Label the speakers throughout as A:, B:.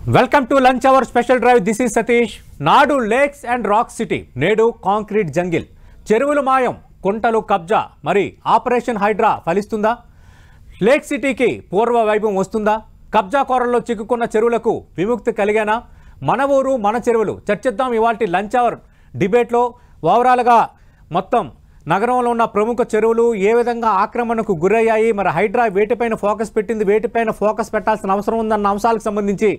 A: Welcome to lunch hour special drive. This is Satish. నాడు lakes and rock city, నేడు concrete jungle. చెరువులు మాయం, కుంటలు కబ్జా. మరి ఆపరేషన్ హైడ్రా ఫలిస్తుందా? లేక్ సిటీకి పూర్వ వైభవం వస్తుందా? కబ్జా కోరల్లో చిక్కుకున్న చెరువులకు విముక్తి కలిగేనా? మన ఊరు మన చెరువులు చర్చిద్దాం ఇవాల్టి లంచ్ అవర్ డిబేట్లో. ఓవరాల్గా మొత్తం నగరంలో ఉన్న ప్రముఖ చెరువులు ఏ విధంగా ఆక్రమణకు గురయ్యాయి, మరి హైడ్రా వేటిపైన ఫోకస్ పెట్టింది, వేటిపైన ఫోకస్ పెట్టాల్సిన అవసరం ఉందన్న అంశాలకు సంబంధించి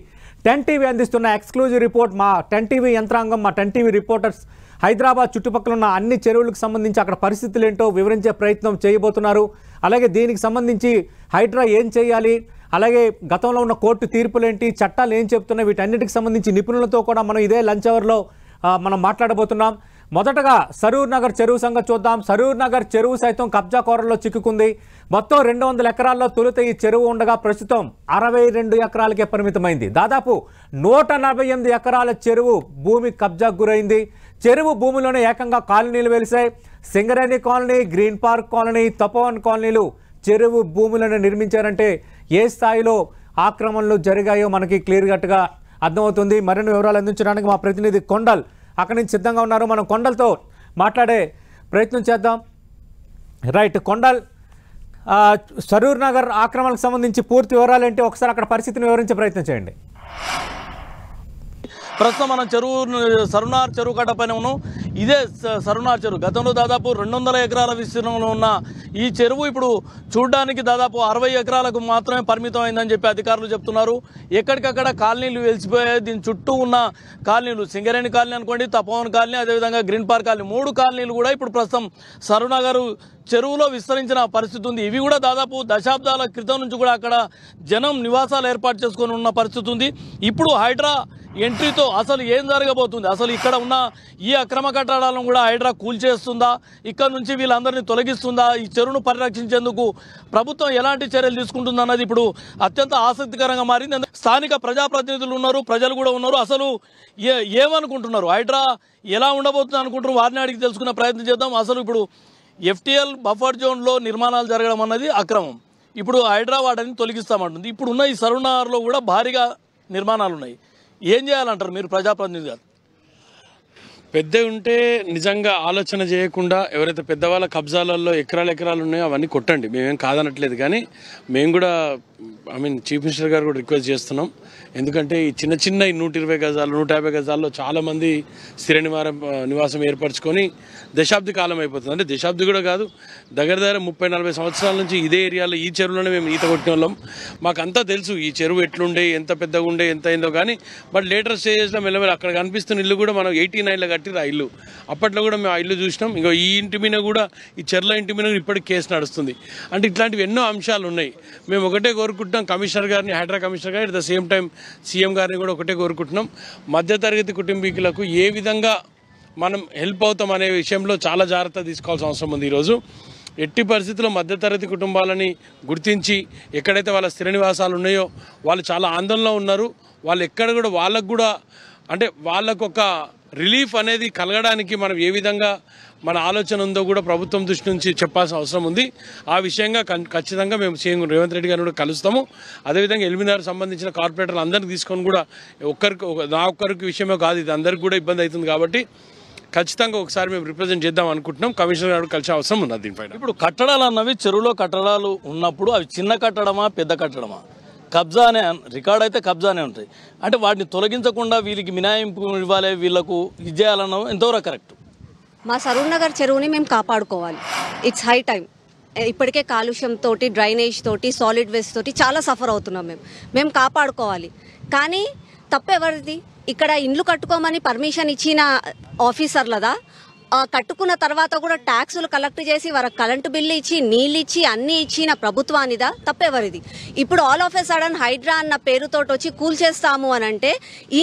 A: 10 టీవీ అందిస్తున్న ఎక్స్క్లూజివ్ రిపోర్ట్. మా 10 టీవీ యంత్రాంగం, మా 10 టీవీ రిపోర్టర్స్ హైదరాబాద్ చుట్టుపక్కల ఉన్న అన్ని చెరువులకు సంబంధించి అక్కడ పరిస్థితులు ఏంటో వివరించే ప్రయత్నం చేయబోతున్నారు. అలాగే దీనికి సంబంధించి హైడ్రా ఏం చేయాలి, అలాగే గతంలో ఉన్న కోర్టు తీర్పులేంటి, చట్టాలు ఏం చెప్తున్నాయి, వీటన్నిటికి సంబంధించి నిపుణులతో కూడా మనం ఇదే లంచ్ అవర్లో మనం మాట్లాడబోతున్నాం. మొదటగా సరూర్ నగర్ చెరువు సంగతి చూద్దాం. సరూర్ నగర్ చెరువు సైతం కబ్జా కోరల్లో చిక్కుకుంది. మొత్తం 200 ఎకరాల్లో తొలుత ఈ చెరువు ఉండగా ప్రస్తుతం 62 ఎకరాలకే పరిమితమైంది. దాదాపు 148 ఎకరాల చెరువు భూమి కబ్జాకు గురైంది. చెరువు భూమిలోనే ఏకంగా కాలనీలు వెలిశాయి. Singareni colony, green park colony, Tapovan కాలనీలు చెరువు భూములను నిర్మించారంటే ఏ స్థాయిలో ఆక్రమణలు జరిగాయో మనకి క్లియర్ కట్గా అర్థమవుతుంది. మరిన్ని వివరాలు అందించడానికి మా ప్రతినిధి కొండల్ అక్కడి నుంచి సిద్ధంగా ఉన్నారు. మనం కొండలతో మాట్లాడే ప్రయత్నం చేద్దాం. రైట్ కొండల్, సరూర్ నగర్ ఆక్రమణకు సంబంధించి పూర్తి వివరాలు ఏంటి, ఒకసారి అక్కడ పరిస్థితిని వివరించే ప్రయత్నం చేయండి.
B: ప్రస్తుతం మనం సరునార్ చెరువు కట్ట పైన ఉన్నాం. ఇదే సరునార్ చెరువు. గతంలో దాదాపు 200 ఎకరాల విస్తీర్ణంలో ఉన్న ఈ చెరువు ఇప్పుడు చూడడానికి దాదాపు 60 ఎకరాలకు మాత్రమే పరిమితం అయిందని చెప్పి అధికారులు చెప్తున్నారు. ఎక్కడికక్కడ కాలనీలు వెలిసిపోయాయి. దీని చుట్టూ ఉన్న కాలనీలు, సింగరేణి కాలనీ అనుకోండి, తపోవన్ కాలనీ, అదేవిధంగా గ్రీన్ పార్క్ కాలనీ, 3 కాలనీలు కూడా ఇప్పుడు ప్రస్తుతం సరునగర్ చెరువులో విస్తరించిన పరిస్థితి ఉంది. ఇవి కూడా దాదాపు దశాబ్దాల క్రితం నుంచి కూడా అక్కడ జనం నివాసాలు ఏర్పాటు చేసుకొని ఉన్న పరిస్థితి ఉంది. ఇప్పుడు హైడ్రా ఎంట్రీతో అసలు ఏం జరగబోతుంది, అసలు ఇక్కడ ఉన్న ఈ అక్రమ కట్టడాలను కూడా హైడ్రా కూల్చేస్తుందా, ఇక్కడ నుంచి వీళ్ళందరినీ తొలగిస్తుందా, ఈ చెరువును పరిరక్షించేందుకు ప్రభుత్వం ఎలాంటి చర్యలు తీసుకుంటుంది అన్నది ఇప్పుడు అత్యంత ఆసక్తికరంగా మారింది. స్థానిక ప్రజాప్రతినిధులు ఉన్నారు, ప్రజలు కూడా ఉన్నారు. అసలు ఏమనుకుంటున్నారు, హైడ్రా ఎలా ఉండబోతుంది అనుకుంటున్నారు, వారిని అడిగి తెలుసుకునే ప్రయత్నం చేద్దాం. అసలు ఇప్పుడు FTL బఫర్ జోన్లో నిర్మాణాలు జరగడం అన్నది అక్రమం. ఇప్పుడు హైడ్రా వాటిని తొలగిస్తామంటుంది. ఇప్పుడున్న ఈ సరునార్లో కూడా భారీగా నిర్మాణాలు ఉన్నాయి. ఏం చేయాలంటారు మీరు ప్రజాప్రతినిధి గారు?
C: పెద్ద ఉంటే నిజంగా ఆలోచన చేయకుండా ఎవరైతే పెద్దవాళ్ళ కబ్జాలలో ఎకరాలు ఉన్నాయో అవన్నీ కొట్టండి, మేమేం కాదనట్లేదు. కానీ మేము కూడా చీఫ్ మినిస్టర్ గారు కూడా రిక్వెస్ట్ చేస్తున్నాం. ఎందుకంటే ఈ చిన్న 120 గజాలు 150 గజాల్లో చాలామంది స్థిర నివాసం ఏర్పరచుకొని దశాబ్ది కాలం అయిపోతుంది. అంటే దశాబ్ది కూడా కాదు, దగ్గర 30-40 సంవత్సరాల నుంచి ఇదే ఏరియాలో ఈ చెరువులోనే మేము ఈత కొట్టిన వాళ్ళం. మాకంతా తెలుసు ఈ చెరువు ఎట్లుండే, ఎంత పెద్దగా ఉండే, ఎంత అయిందో. కానీ బట్ లేటర్ స్టేజెస్లో మెల్లమెల్ల అక్కడ కనిపిస్తున్న ఇల్లు కూడా మనం 89లో కట్టిరు ఆ ఇల్లు. అప్పట్లో కూడా మేము ఆ ఇల్లు చూసినాం. ఇంకో ఈ ఇంటి మీద కూడా, ఈ చెర్ల ఇంటి మీద ఇప్పటికి కేసు నడుస్తుంది. అంటే ఇట్లాంటివి ఎన్నో అంశాలు ఉన్నాయి. మేము ఒకటే కోరుకుంటున్నాం, కమిషనర్ గారిని, హైడ్రా కమిషనర్ గారు, at the same time CM గారిని కూడా ఒకటే కోరుకుంటున్నాం, మధ్యతరగతి కుటుంబీకులకు ఏ విధంగా మనం హెల్ప్ అవుతాం అనే విషయంలో చాలా జాగ్రత్త తీసుకోవాల్సిన అవసరం ఉంది. ఈరోజు ఎట్టి పరిస్థితుల్లో మధ్యతరగతి కుటుంబాలని గుర్తించి ఎక్కడైతే వాళ్ళ స్థిర నివాసాలు ఉన్నాయో వాళ్ళు చాలా ఆందోళనలో ఉన్నారు. వాళ్ళు ఎక్కడ కూడా వాళ్ళకు కూడా అంటే వాళ్ళకు ఒక రిలీఫ్ అనేది కలగడానికి మనం ఏ విధంగా మన ఆలోచన ఉందో కూడా ప్రభుత్వం దృష్టి నుంచి చెప్పాల్సిన అవసరం ఉంది. ఆ విషయంగా ఖచ్చితంగా మేము సీఎం రేవంత్ రెడ్డి గారిని కూడా కలుస్తాము. అదేవిధంగా ఎల్బీనగర్ సంబంధించిన కార్పొరేటర్లు అందరినీ తీసుకొని కూడా నా ఒక్కరికి విషయమే కాదు, ఇది అందరికి కూడా ఇబ్బంది అవుతుంది. కాబట్టి ఖచ్చితంగా ఒకసారి మేము రిప్రజెంట్ చేద్దాం అనుకుంటున్నాం. కమిషనర్ గారు కలిసే అవసరం ఉన్నది దీనిపైన.
B: ఇప్పుడు కట్టడాలు అన్నవి, చెరువులో కట్టడాలు ఉన్నప్పుడు అవి చిన్న కట్టడమా పెద్ద కట్టడమా? కబ్జా అనే రికార్డ్ అయితే కబ్జానే ఉంటాయి. అంటే వాటిని తొలగించకుండా వీళ్ళకి మినహాయింపు ఇవ్వాలి, వీళ్ళకు ఇది చేయాలన్న ఎంతవరకు కరెక్ట్?
D: మా సరూర్ నగర్ చెరువుని మేము కాపాడుకోవాలి. It's high time. ఇప్పటికే కాలుష్యంతో, డ్రైనేజ్ తోటి, సాలిడ్ వేస్ట్ తోటి చాలా సఫర్ అవుతున్నాం. మేము కాపాడుకోవాలి. కానీ తప్పెవరిది? ఇక్కడ ఇండ్లు కట్టుకోమని పర్మిషన్ ఇచ్చిన ఆఫీసర్లదా? కట్టుకున్న తర్వాత కూడా ట్యాక్సులు కలెక్ట్ చేసి వారికి కరెంటు బిల్లు ఇచ్చి, నీళ్ళు ఇచ్చి, అన్ని ఇచ్చిన ప్రభుత్వానిదా? తప్పెవరిది? ఇప్పుడు all of a sudden Hydraa అన్న పేరుతో వచ్చి కూల్చేస్తాము అని అంటే ఈ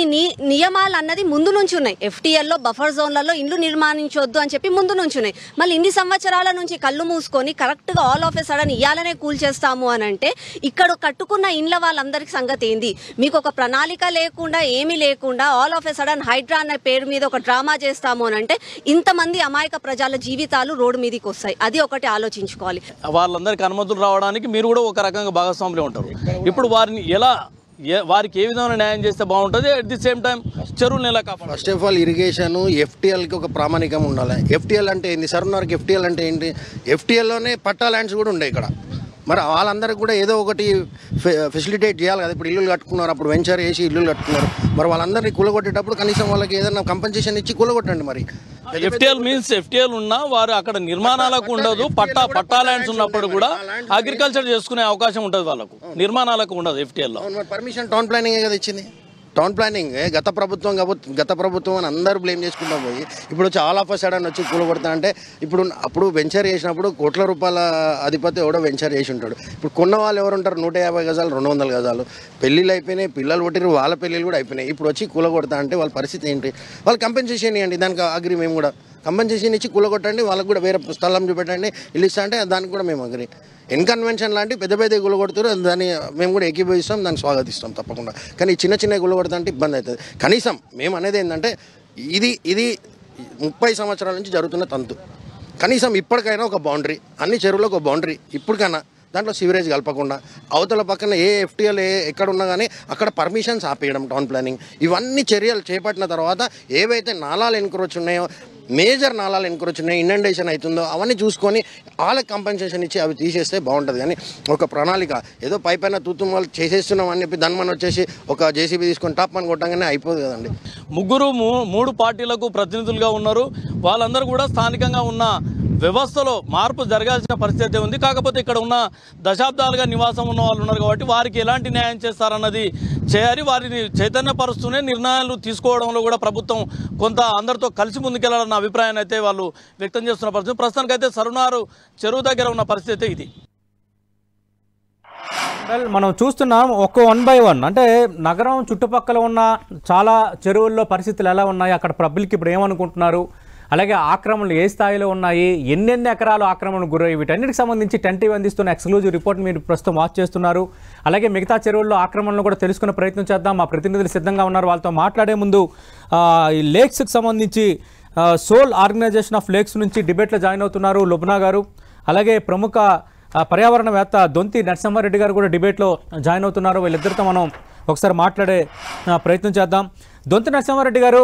D: నియమాలు అన్నది ముందు నుంచి ఉన్నాయి. FTLలో బఫర్ జోన్లలో ఇండ్లు నిర్మాణించొద్దు అని చెప్పి ముందు నుంచి ఉన్నాయి. మళ్ళీ ఇన్ని సంవత్సరాల నుంచి కళ్ళు మూసుకొని కరెక్ట్గా ఆల్ ఆఫ్ ఎ సడన్ ఇయ్యాలనే కూల్చేస్తాము అని అంటే ఇక్కడ కట్టుకున్న ఇండ్ల వాళ్ళందరికి సంగతి ఏంది? మీకు ఒక ప్రణాళిక లేకుండా, ఏమీ లేకుండా all of a sudden Hydraa అన్న పేరు మీద ఒక డ్రామా చేస్తాము అని అంటే ఇంత మంది అమాయక ప్రజల జీవితాలు రోడ్డు మీదకి వస్తాయి. అది ఒకటి ఆలోచించుకోవాలి.
B: వాళ్ళందరికీ అనుమతులు రావడానికి మీరు కూడా ఒక రకంగా భాగస్వాములే ఉంటారు. ఇప్పుడు వారిని ఎలా వారికి ఏ విధమైన న్యాయం చేస్తే బాగుంటుంది, అట్ ది సేమ్ టైం చెరువులను ఎలా కాపాడాలి?
E: ఫస్ట్ ఆఫ్ ఆల్ ఇరిగేషన్ ఎఫ్టీఎల్కి ఒక ప్రామాణికం ఉండాలి. ఎఫ్టీఎల్ అంటే ఏంటి? సర్వనార్కి ఎఫ్టీఎల్ అంటే ఏంటి? ఎఫ్టీఎల్లోనే పట్టా ల్యాండ్స్ కూడా ఉండే ఇక్కడ. మరి వాళ్ళందరికీ కూడా ఏదో ఒకటి ఫెసిలిటేట్ చేయాలి కదా. ఇప్పుడు ఇల్లులు కట్టుకున్నారు, అప్పుడు వెంచర్ వేసి ఇల్లులు కట్టుకున్నారు. మరి వాళ్ళందరినీ కూలగొట్టేటప్పుడు కనీసం వాళ్ళకి ఏదైనా కంపెన్సేషన్ ఇచ్చి కూలగొట్టండి. మరి
B: ఎఫ్టీఎల్ మీన్స్ ఎఫ్టీఎల్ ఉన్నా వారు అక్కడ నిర్మాణాలకు ఉండదు, పట్టా ల్యాండ్స్ ఉన్నప్పుడు కూడా అగ్రికల్చర్ చేసుకునే అవకాశం ఉంటుంది, వాళ్ళకు నిర్మాణాలకు ఉండదు ఎఫ్టీఎల్లో.
E: పర్మిషన్ టౌన్ ప్లానింగ్ కదా ఇచ్చింది. టౌన్ ప్లానింగ్ గత ప్రభుత్వం అని అందరూ బ్లేమ్ చేసుకుంటా పోయి ఇప్పుడు చాలా ఆఫ్ సడన్ వచ్చి కూలగొడతా అంటే అప్పుడు వెంచర్ చేసినప్పుడు కోట్ల రూపాయల అధిపతి ఎవడో వెంచర్ చేసి ఉంటాడు. ఇప్పుడు కొన్న వాళ్ళు ఎవరు ఉంటారు? 150 గజాలు 200 గజాలు పెళ్ళిళ్ళు అయిపోయినాయి, పిల్లలు పుట్టిరు, వాళ్ళ పెళ్ళిళ్ళు కూడా అయిపోయినాయి. ఇప్పుడు వచ్చి కూలగొడతా అంటే వాళ్ళ పరిస్థితి ఏంటి? వాళ్ళు కంపెన్సేషన్ ఇవ్వండి, దానికి అగ్రి. మేము కూడా కంపెన్సేషన్ ఇచ్చి కూలగొట్టండి, వాళ్ళకు కూడా వేరే స్థలం చూపెట్టండి, ఇల్లు ఇస్తా అంటే దానికి కూడా మేము అగ్రి. ఇన్కన్వెన్షన్ లాంటి పెద్ద పెద్ద కూలగొడుతారు, దాన్ని మేము కూడా ఏకీభవిస్తాం, దాన్ని స్వాగతిస్తాం తప్పకుండా. కానీ చిన్న చిన్న కూలగొడతా అంటే ఇబ్బంది అవుతుంది. కనీసం మేము అనేది ఏంటంటే ఇది 30 సంవత్సరాల నుంచి జరుగుతున్న తంతు. కనీసం ఇప్పటికైనా ఒక బౌండరీ, అన్ని చెరువులకు ఒక బౌండరీ ఇప్పటికైనా, దాంట్లో సివరేజ్ కలపకుండా అవతల పక్కన ఏ ఎఫ్టీఎల్ ఎక్కడ ఉన్నా కానీ అక్కడ పర్మిషన్స్ ఆపేయడం, టౌన్ ప్లానింగ్, ఇవన్నీ చర్యలు చేపట్టిన తర్వాత ఏవైతే నాలాలు ఎన్క్రోచ్ ఉన్నాయో, మేజర్ నాలాలు ఎన్క్రోచ్ ఉన్నాయి, ఇండెంటేషన్ అవుతుందో అవన్నీ చూసుకొని వాళ్ళకి కంపెన్సేషన్ ఇచ్చి అవి తీసేస్తే బాగుంటుంది. కానీ ఒక ప్రణాళిక ఏదో పైపైన తూతుమ్మలు చేసేస్తున్నాం అని చెప్పి దాన్ని వచ్చేసి ఒక జేసీబీ తీసుకొని టాప్ అని కొట్టంగానే అయిపోదు కదండి.
B: మూడు పార్టీలకు ప్రతినిధులుగా ఉన్నారు. వాళ్ళందరూ కూడా స్థానికంగా ఉన్న వ్యవస్థలో మార్పు జరగాల్సిన పరిస్థితి ఉంది. కాకపోతే ఇక్కడ ఉన్న దశాబ్దాలుగా నివాసం ఉన్న వాళ్ళు ఉన్నారు కాబట్టి వారికి ఎలాంటి న్యాయం చేస్తారన్నది చేయాలి. వారిని చైతన్యపరుస్తూనే నిర్ణయాలు తీసుకోవడంలో కూడా ప్రభుత్వం కొంత అందరితో కలిసి ముందుకెళ్లాలన్న అభిప్రాయాన్ని అయితే వాళ్ళు వ్యక్తం చేస్తున్న పరిస్థితి. ప్రస్తుతానికైతే సరునారు చెరువు దగ్గర ఉన్న పరిస్థితి ఇది.
A: మనం చూస్తున్నాం ఒక 1 by 1 అంటే నగరం చుట్టుపక్కల ఉన్న చాలా చెరువుల్లో పరిస్థితులు ఎలా ఉన్నాయి, అక్కడ పబ్లిక్ ఇప్పుడు ఏమనుకుంటున్నారు, అలాగే ఆక్రమణలు ఏ స్థాయిలో ఉన్నాయి, ఎన్నెన్ని ఎకరాలు ఆక్రమణకు గురయ్యి, వీటన్నిటికి సంబంధించి 10 TV అందిస్తున్న ఎక్స్క్లూజివ్ రిపోర్ట్ మీరు ప్రస్తుతం వాచ్ చేస్తున్నారు. అలాగే మిగతా చెరువుల్లో ఆక్రమణలు కూడా తెలుసుకునే ప్రయత్నం చేద్దాం. మా ప్రతినిధులు సిద్ధంగా ఉన్నారు. వాళ్ళతో మాట్లాడే ముందు ఈ లేక్స్కి సంబంధించి సోల్ ఆర్గనైజేషన్ ఆఫ్ లేక్స్ నుంచి డిబేట్లో జాయిన్ అవుతున్నారు లుబ్నా గారు. అలాగే ప్రముఖ పర్యావరణవేత్త దొంతి నరసింహారెడ్డి గారు కూడా డిబేట్లో జాయిన్ అవుతున్నారు. వీళ్ళిద్దరితో మనం ఒకసారి మాట్లాడే ప్రయత్నం చేద్దాం. దొంతి నరసింహారెడ్డి గారు,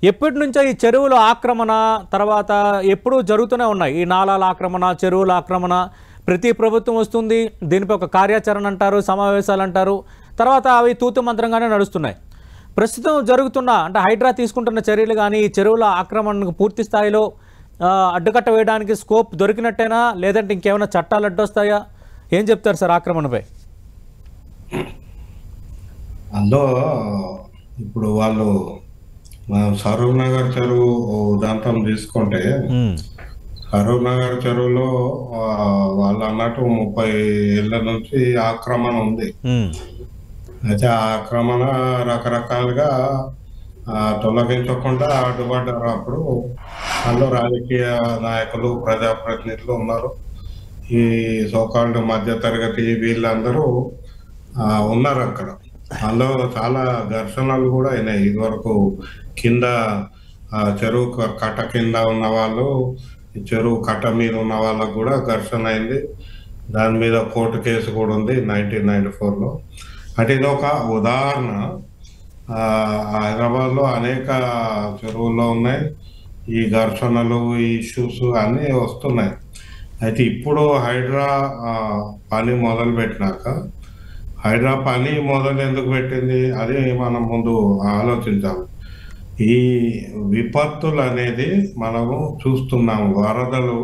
A: ఎప్పటి నుంచో ఈ చెరువుల ఆక్రమణ తర్వాత ఎప్పుడూ జరుగుతూనే ఉన్నాయి. ఈ నాలాల ఆక్రమణ, చెరువుల ఆక్రమణ ప్రతి ప్రభుత్వం వస్తుంది, దీనిపై ఒక కార్యాచరణ అంటారు, సమావేశాలు అంటారు, తర్వాత అవి తూతు మంత్రంగానే నడుస్తున్నాయి. ప్రస్తుతం జరుగుతున్న అంటే హైడ్రా తీసుకుంటున్న చర్యలు కానీ ఈ చెరువుల ఆక్రమణకు పూర్తి స్థాయిలో అడ్డుకట్ట వేయడానికి స్కోప్ దొరికినట్టేనా, లేదంటే ఇంకేమైనా చట్టాలు అడ్డొస్తాయా? ఏం చెప్తారు సార్ ఆక్రమణపై?
F: అందులో ఇప్పుడు వాళ్ళు సరూర్ నగర్ చెరువు ఉదాంతం తీసుకుంటే, సరూర్ నగర్ చెరువులో వాళ్ళు అన్నట్టు 30 ఏళ్ల నుంచి ఆక్రమణ ఉంది. అయితే ఆ ఆక్రమణ రకరకాలుగా తొలగించకుండా అడ్డుపడ్డారు. అప్పుడు అందులో రాజకీయ నాయకులు, ప్రజాప్రతినిధులు ఉన్నారు. ఈ సోకాల్డ్ మధ్య తరగతి వీళ్ళందరూ ఉన్నారు అక్కడ. అందులో చాలా ఘర్షణలు కూడా అయినాయి. ఇదివరకు కింద చెరువు కట్ట కింద ఉన్న వాళ్ళు, చెరువు కట్ట మీద ఉన్న వాళ్ళకు కూడా ఘర్షణ అయింది. దాని మీద కోర్టు కేసు కూడా ఉంది 1994లో. అంటే ఇది ఒక ఉదాహరణ. హైదరాబాద్లో అనేక చెరువుల్లో ఉన్నాయి ఈ ఘర్షణలు, ఈ ఇష్యూస్ అన్నీ వస్తున్నాయి. అయితే ఇప్పుడు హైడ్రా పని మొదలు పెట్టినాక, హైడ్రా పని మొదలు ఎందుకు పెట్టింది అది మనం ముందు ఆలోచించాలి. ఈ విపత్తులు అనేది మనము చూస్తున్నాము. వరదలు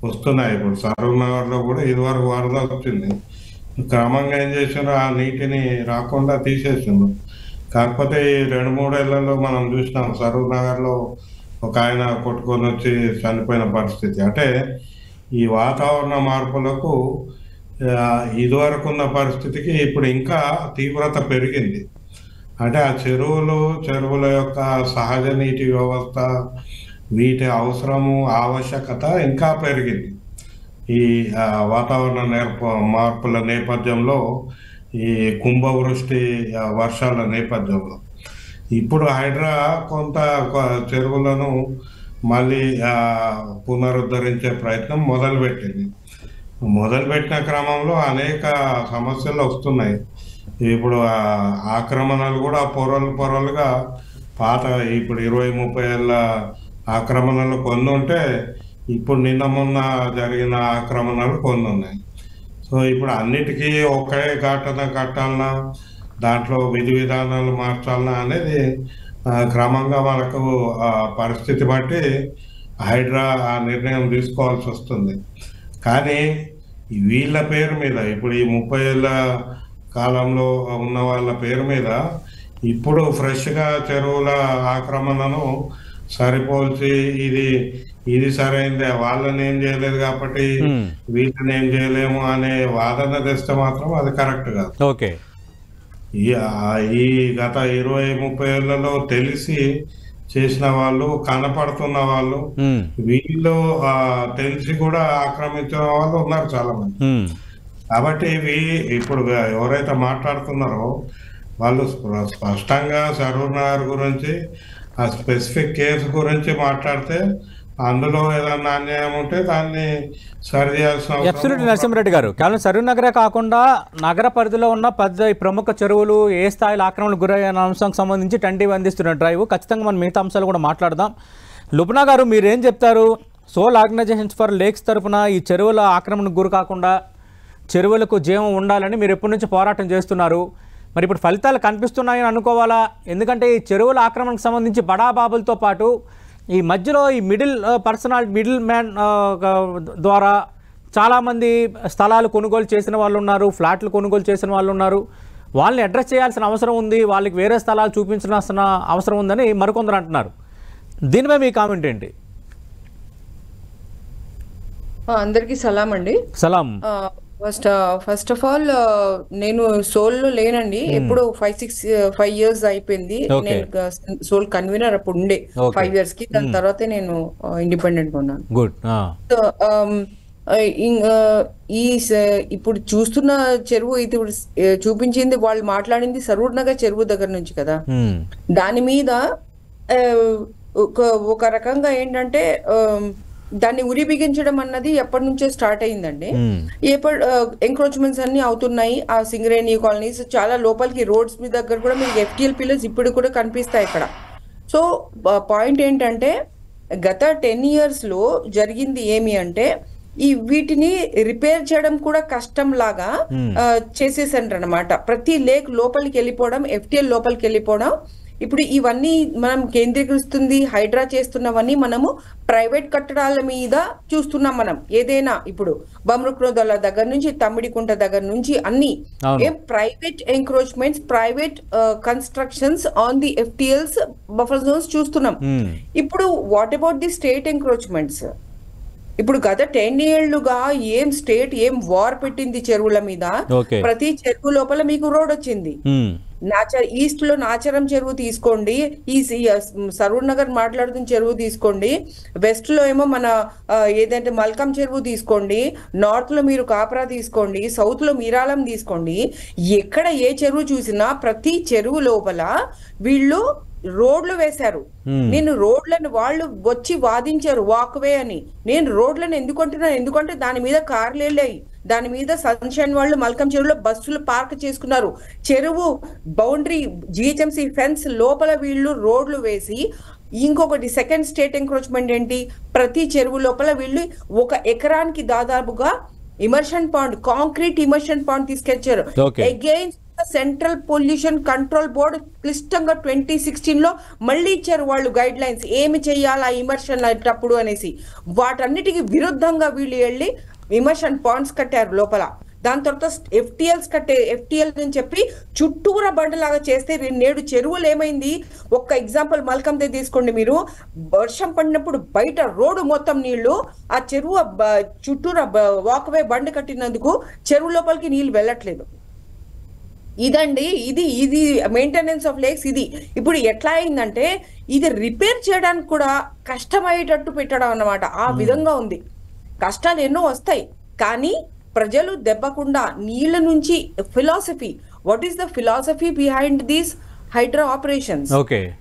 F: వస్తున్నాయి. ఇప్పుడు సరూర్ నగర్లో కూడా ఇదివరకు వరద వచ్చింది. క్రమంగా ఏం చేసినారు, ఆ నీటిని రాకుండా తీసేసిండ్రు. కాకపోతే ఈ 2-3 ఏళ్లలో మనం చూసినాం సరూర్ నగర్లో ఒక ఆయన కొట్టుకొని వచ్చి చనిపోయిన పరిస్థితి. అంటే ఈ వాతావరణ మార్పులకు ఇదివరకు ఉన్న పరిస్థితికి ఇప్పుడు ఇంకా తీవ్రత పెరిగింది. అంటే ఆ చెరువుల యొక్క సహజ నీటి వ్యవస్థ, వీటి అవసరము, ఆవశ్యకత ఇంకా పెరిగింది. ఈ వాతావరణ మార్పుల నేపథ్యంలో, ఈ కుంభవృష్టి వర్షాల నేపథ్యంలో ఇప్పుడు హైడ్రా కొంత చెరువులను మళ్ళీ పునరుద్ధరించే ప్రయత్నం మొదలుపెట్టింది. మొదలుపెట్టిన క్రమంలో అనేక సమస్యలు వస్తున్నాయి. ఇప్పుడు ఆ ఆక్రమణలు కూడా పొరలుగా పాత ఇప్పుడు 20-30 ఏళ్ళ ఆక్రమణలు కొన్ని ఉంటే ఇప్పుడు నిన్న మొన్న జరిగిన ఆక్రమణలు కొన్ని ఉన్నాయి. సో ఇప్పుడు అన్నిటికీ ఒకే ఘటన కట్టాలన్నా, దాంట్లో విధి విధానాలు మార్చాలన్నా అనేది క్రమంగా మనకు పరిస్థితి బట్టి హైడ్రా ఆ నిర్ణయం తీసుకోవాల్సి వస్తుంది. కానీ వీళ్ళ పేరు మీద ఇప్పుడు ఈ 30 ఏళ్ళ కాలంలో ఉన్న వాళ్ళ పేరు మీద ఇప్పుడు ఫ్రెష్గా చెరువుల ఆక్రమణను సరిపోల్చి ఇది సరైందే, వాళ్ళని ఏం చేయలేదు కాబట్టి వీళ్ళని ఏం చేయలేము అనే వాదన తెస్తే మాత్రం అది కరెక్ట్ కాదు.
A: ఓకే,
F: ఈ గత 20-30 ఏళ్లలో తెలిసి చేసిన వాళ్ళు, కనపడుతున్న వాళ్ళు, వీళ్ళు తెలిసి కూడా ఆక్రమించిన వాళ్ళు ఉన్నారు చాలా మంది. కాబట్టి ఇప్పుడు ఎవరైతే మాట్లాడుతున్నారో వాళ్ళు స్పష్టంగా సరూర్ నగర్ గురించి, ఆ స్పెసిఫిక్ కేసు గురించి మాట్లాడితే అందులో ఏదన్నా అన్యాయం ఉంటే దాన్ని సరి చేయాల్సిన
A: అబ్సల్యూట్లీ నరసింహారెడ్డి గారు, కేవలం సరూర్ నగరే కాకుండా నగర పరిధిలో ఉన్న ప్రముఖ చెరువులు ఏ స్థాయిలో ఆక్రమణకు గురయ్యన్న అంశానికి సంబంధించి టండి అందిస్తున్న డ్రైవ్ ఖచ్చితంగా మనం మిగతా అంశాలు కూడా మాట్లాడదాం. లుబ్నా గారు, మీరేం చెప్తారు? సోల్ ఆర్గనైజేషన్స్ ఫర్ లేక్స్ తరఫున ఈ చెరువుల ఆక్రమణకు గురి కాకుండా చెరువులకు జీవం ఉండాలని మీరు ఎప్పటి నుంచి పోరాటం చేస్తున్నారు. మరి ఇప్పుడు ఫలితాలు కనిపిస్తున్నాయని అనుకోవాలా? ఎందుకంటే ఈ చెరువుల ఆక్రమణకు సంబంధించి బడాబాబులతో పాటు ఈ మధ్యలో ఈ మిడిల్ మ్యాన్ ద్వారా చాలామంది స్థలాలు కొనుగోలు చేసిన వాళ్ళు ఉన్నారు, ఫ్లాట్లు కొనుగోలు చేసిన వాళ్ళు ఉన్నారు. వాళ్ళని అడ్రస్ చేయాల్సిన అవసరం ఉంది, వాళ్ళకి వేరే స్థలాలు చూపించాల్సిన అవసరం ఉందని మరికొందరు అంటున్నారు. దీనిపై మీ కామెంట్ ఏంటి?
G: అందరికీ సలాం అండి.
A: సలాం.
G: ఫస్ట్ ఆఫ్ ఆల్ నేను సోల్ లో లేనండి, ఎప్పుడు 5 years అయిపోయింది. నేను సోల్ కన్వీనర్ అప్పుడు ఉండే 5 years కి, దాని తర్వాత నేను ఇండిపెండెంట్ గా ఉన్నాను. ఇప్పుడు చూస్తున్న చెరువు ఇది చూపించింది, వాళ్ళు మాట్లాడింది సరూర్ నగర్ చెరువు దగ్గర నుంచి కదా. దాని మీద ఒక రకంగా ఏంటంటే దాన్ని ఉరి బిగించడం అన్నది ఎప్పటి నుంచో స్టార్ట్ అయిందండి. ఎంక్రోచ్మెంట్స్ అన్ని అవుతున్నాయి. ఆ సింగరేణి కాలనీస్ చాలా లోపలికి రోడ్స్ మీ దగ్గర కూడా మీకు FTL పిల్లర్స్ ఇప్పుడు కూడా కనిపిస్తాయి ఇక్కడ. సో పాయింట్ ఏంటంటే గత 10 years లో జరిగింది ఏమి అంటే వీటిని రిపేర్ చేయడం కూడా కష్టం లాగా చేసేసారు అనమాట. ప్రతి లేక్ లోపలికి వెళ్ళిపోవడం, FTL లోపలికి వెళ్ళిపోవడం. ఇప్పుడు ఇవన్నీ మనం కేంద్రీకరిస్తుంది, హైడ్రా చేస్తున్నవన్నీ మనము ప్రైవేట్ కట్టడాల మీద చూస్తున్నాం. మనం ఏదైనా ఇప్పుడు బమ్రుక్రోదల దగ్గర నుంచి తమ్మిడికుంట దగ్గర నుంచి అన్ని private encroachments, private constructions on the FTLs buffer zones చూస్తున్నాం. ఇప్పుడు what about the state encroachments? ఇప్పుడు గత 10 ఏళ్లుగా స్టేట్ వార్ పెట్టింది చెరువుల మీద. ప్రతి చెరువు లోపల మీకు రోడ్ వచ్చింది. ఈస్ట్ లో నాచరం చెరువు తీసుకోండి, ఈ సరూర్ నగర్ మాట్లాడుతున్న చెరువు తీసుకోండి, వెస్ట్ లో ఏమో మన ఏదంటే మల్కం చెరువు తీసుకోండి, నార్త్ లో మీరు కాపరా తీసుకోండి, సౌత్ లో మీరాలం తీసుకోండి. ఎక్కడ ఏ చెరువు చూసినా ప్రతి చెరువు లోపల వీళ్ళు రోడ్లు వేశారు. నేను రోడ్లను వాళ్ళు వచ్చి వాదించారు వాక్వే అని. నేను రోడ్లను ఎందుకు అంటున్నాను? ఎందుకంటే దాని మీద కార్లు వెళ్ళాయి, దాని మీద సన్షైన్ వాళ్ళు మల్కం చెరువులో బస్సులు పార్క్ చేసుకున్నారు. చెరువు బౌండరీ GHMC ఫెన్స్ లోపల వీళ్ళు రోడ్లు వేసి, ఇంకొకటి సెకండ్ స్టేట్ ఎంక్రోచ్మెంట్ ఏంటి, ప్రతి చెరువు లోపల వీళ్ళు 1 ఎకరానికి దాదాపుగా immersion pond, concrete immersion pond తీసుకొచ్చారు. Against central pollution control board క్లిష్టంగా 2016 లో మళ్ళీ ఇచ్చారు వాళ్ళు గైడ్ లైన్స్, ఏమి చెయ్యాలా ఇమర్షన్ అయ్యేటప్పుడు అనేసి. వాటన్నిటికి విరుద్ధంగా వీళ్ళు వెళ్ళి ఇమర్షన్ పాండ్స్ కట్టారు లోపల. దాని తర్వాత FTL అని చెప్పి చుట్టూరా బండలాగా చేస్తే నేడు చెరువులు ఏమైంది? ఒక్క ఎగ్జాంపుల్ మల్కందే తీసుకోండి. మీరు వర్షం పడినప్పుడు బయట రోడ్డు మొత్తం నీళ్లు, ఆ చెరువు చుట్టూరా వాక్వే బండ కట్టినందుకు చెరువు లోపలికి నీళ్లు వెళ్ళట్లేదు. ఇదండి ఇది మెయింటెనెన్స్ ఆఫ్ లేక్స్. ఇది ఇప్పుడు ఎట్లా అయిందంటే ఇది రిపేర్ చేయడానికి కూడా కష్టమయ్యేటట్టు పెట్టడం అన్నమాట. ఆ విధంగా ఉంది. కష్టాలు ఎన్నో వస్తాయి, కానీ ప్రజలు దెబ్బకుండా నీళ్ళ నుంచి philosophy, what is the philosophy behind these Hydraa operations?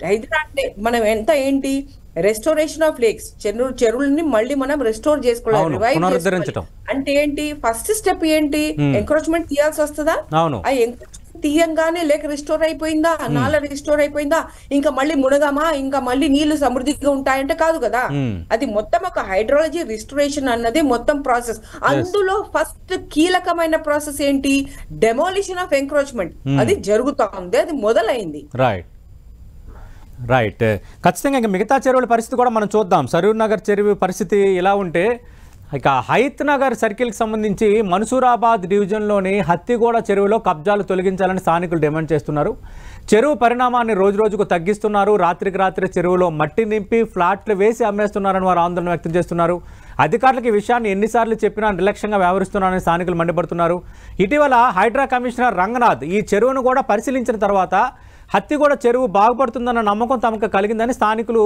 G: Hydraa అంటే మనం ఏంటి రెస్టోరేషన్ ఆఫ్ లేక్స్, చెరువులని మళ్ళీ మనం రెస్టోర్ చేసుకోవాలి, రివైవ్ అంటే ఏంటి? ఫస్ట్ స్టెప్ ఏంటి? ఎంక్రోచ్మెంట్ తీయాల్సి వస్తుందా? ఆ ఎంక్రోచ్మెంట్ తీయంగానే లేక రిస్టోర్ అయిపోయిందా, నాల రిస్టోర్ అయిపోయిందా, ఇంకా మళ్ళీ మునగమా, ఇంకా మళ్ళీ నీళ్లు సమృద్ధిగా ఉంటాయంటే కాదు కదా. అది మొత్తం ఒక హైడ్రాలజీ రిస్టోరేషన్ అన్నది మొత్తం ప్రాసెస్. అందులో ఫస్ట్ కీలకమైన ప్రాసెస్ ఏంటి, డెమోలిషన్ ఆఫ్ ఎంక్రోచ్మెంట్. అది జరుగుతా ఉంది, అది మొదలైంది.
A: రైట్ ఖచ్చితంగా. ఇంకా మిగతా చెరువుల పరిస్థితి కూడా మనం చూద్దాం. సరూర్ నగర్ చెరువు పరిస్థితి ఇలా ఉంటే, ఇక హైత్ నగర్ సర్కిల్కి సంబంధించి మన్సూరాబాద్ డివిజన్లోని హత్తిగూడ చెరువులో కబ్జాలు తొలగించాలని స్థానికులు డిమాండ్ చేస్తున్నారు. చెరువు పరిణామాన్ని రోజు రోజుకు తగ్గిస్తున్నారు. రాత్రికి రాత్రి చెరువులో మట్టి నింపి ఫ్లాట్లు వేసి అమ్మేస్తున్నారని వారు ఆందోళన వ్యక్తం చేస్తున్నారు. అధికారులకు ఈ విషయాన్ని ఎన్నిసార్లు చెప్పినా నిర్లక్ష్యంగా వ్యవహరిస్తున్నారని స్థానికులు మండిపడుతున్నారు. ఇటీవల హైడ్రా కమిషనర్ రంగనాథ్ ఈ చెరువును కూడా పరిశీలించిన తర్వాత హత్తిగూడ చెరువు బాగుపడుతుందన్న నమ్మకం తమకు కలిగిందని స్థానికులు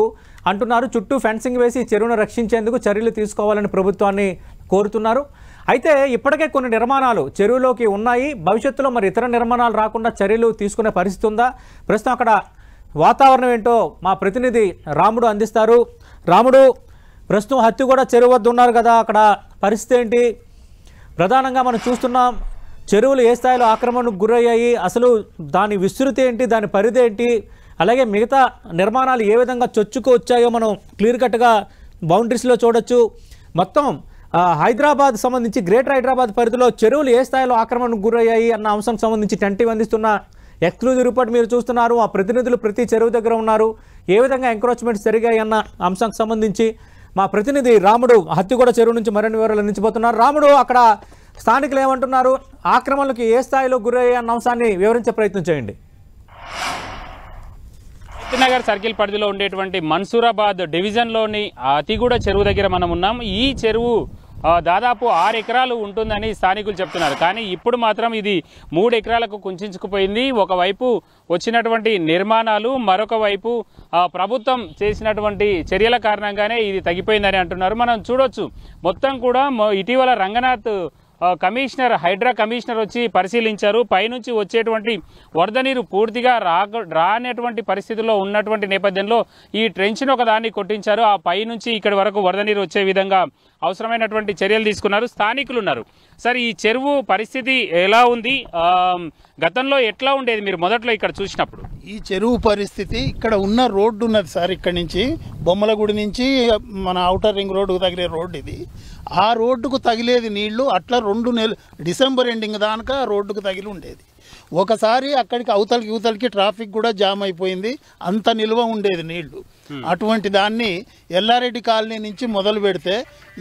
A: అంటున్నారు. చుట్టూ ఫెన్సింగ్ వేసి చెరువును రక్షించేందుకు చర్యలు తీసుకోవాలని ప్రభుత్వాన్ని కోరుతున్నారు. అయితే ఇప్పటికే కొన్ని నిర్మాణాలు చెరువులోకి ఉన్నాయి. భవిష్యత్తులో మరి ఇతర నిర్మాణాలు రాకుండా చర్యలు తీసుకునే పరిస్థితి ఉందా? ప్రస్తుతం అక్కడ వాతావరణం ఏంటో మా ప్రతినిధి రాముడు అందిస్తారు. రాముడు, ప్రస్తుతం హత్తిగూడ చెరువు వద్ద ఉన్నారు కదా, అక్కడ పరిస్థితి ఏంటి? ప్రధానంగా మనం చూస్తున్నాం చెరువులు ఏ స్థాయిలో ఆక్రమణకు గురయ్యాయి, అసలు దాని విస్తృతి ఏంటి, దాని పరిధి ఏంటి, అలాగే మిగతా నిర్మాణాలు ఏ విధంగా చొచ్చుకు వచ్చాయో మనం క్లియర్ కట్గా బౌండరీస్లో చూడొచ్చు. మొత్తం హైదరాబాద్ సంబంధించి గ్రేటర్ హైదరాబాద్ పరిధిలో చెరువులు ఏ స్థాయిలో ఆక్రమణకు గురయ్యాయి అన్న అంశం సంబంధించి టెంటీ అందిస్తున్న ఎక్స్క్లూజివ్ రిపోర్ట్ మీరు చూస్తున్నారు. ఆ ప్రతినిధులు ప్రతి చెరువు దగ్గర ఉన్నారు. ఏ విధంగా ఎంక్రోచ్మెంట్స్ జరిగాయి అన్న అంశానికి సంబంధించి మా ప్రతినిధి రాముడు హత్తిగూడ చెరువు నుంచి మరిన్ని వివరాలు అందించబోతున్నారు. రాముడు, అక్కడ స్థానికులు ఏమంటున్నారు, ఆక్రమణలకు ఏ స్థాయిలో గురయ్యాయి అన్న అంశాన్ని వివరించే ప్రయత్నం చేయండి.
H: నగర్ సర్కిల్ పరిధిలో ఉండేటువంటి మన్సూరాబాద్ డివిజన్లోని హత్తిగూడ చెరువు దగ్గర మనం ఉన్నాం. ఈ చెరువు దాదాపు 6 ఎకరాలు ఉంటుందని స్థానికులు చెప్తున్నారు. కానీ ఇప్పుడు మాత్రం ఇది 3 ఎకరాలకు కుంచుకుపోయింది. ఒకవైపు వచ్చినటువంటి నిర్మాణాలు, మరొక వైపు ప్రభుత్వం చేసినటువంటి చర్యల కారణంగానే ఇది తగ్గిపోయిందని అంటున్నారు. మనం చూడొచ్చు మొత్తం కూడా ఇటీవల రంగనాథ్ కమిషనర్, హైడ్రా కమిషనర్ వచ్చి పరిశీలించారు. పైనుంచి వచ్చేటువంటి వరద నీరు పూర్తిగా రానటువంటి పరిస్థితుల్లో ఉన్నటువంటి నేపథ్యంలో ఈ ట్రెంచ్ను ఒకదాన్ని కొట్టించారు. ఆ పైనుంచి ఇక్కడి వరకు వరద నీరు వచ్చే విధంగా అవసరమైనటువంటి చర్యలు తీసుకున్నారు. స్థానికులు ఉన్నారు. సార్, ఈ చెరువు పరిస్థితి ఎలా ఉంది, గతంలో ఎట్లా ఉండేది మీరు మొదట్లో ఇక్కడ చూసినప్పుడు?
I: ఈ చెరువు పరిస్థితి, ఇక్కడ ఉన్న రోడ్డు ఉన్నది సార్, ఇక్కడ నుంచి బొమ్మలగుడి నుంచి మన ఔటర్ రింగ్ రోడ్డుకు తగిలే రోడ్డు ఇది. ఆ రోడ్డుకు తగిలేది నీళ్లు అట్లా 2 నెలలు డిసెంబర్ ఎండింగ్ దాకా రోడ్డుకు తగిలి ఉండేది. ఒకసారి అక్కడికి యువతలకి ట్రాఫిక్ కూడా జామ్ అయిపోయింది, అంత నిల్వ ఉండేది నీళ్లు. అటువంటి దాన్ని ఎల్లారెడ్డి కాలనీ నుంచి మొదలు పెడితే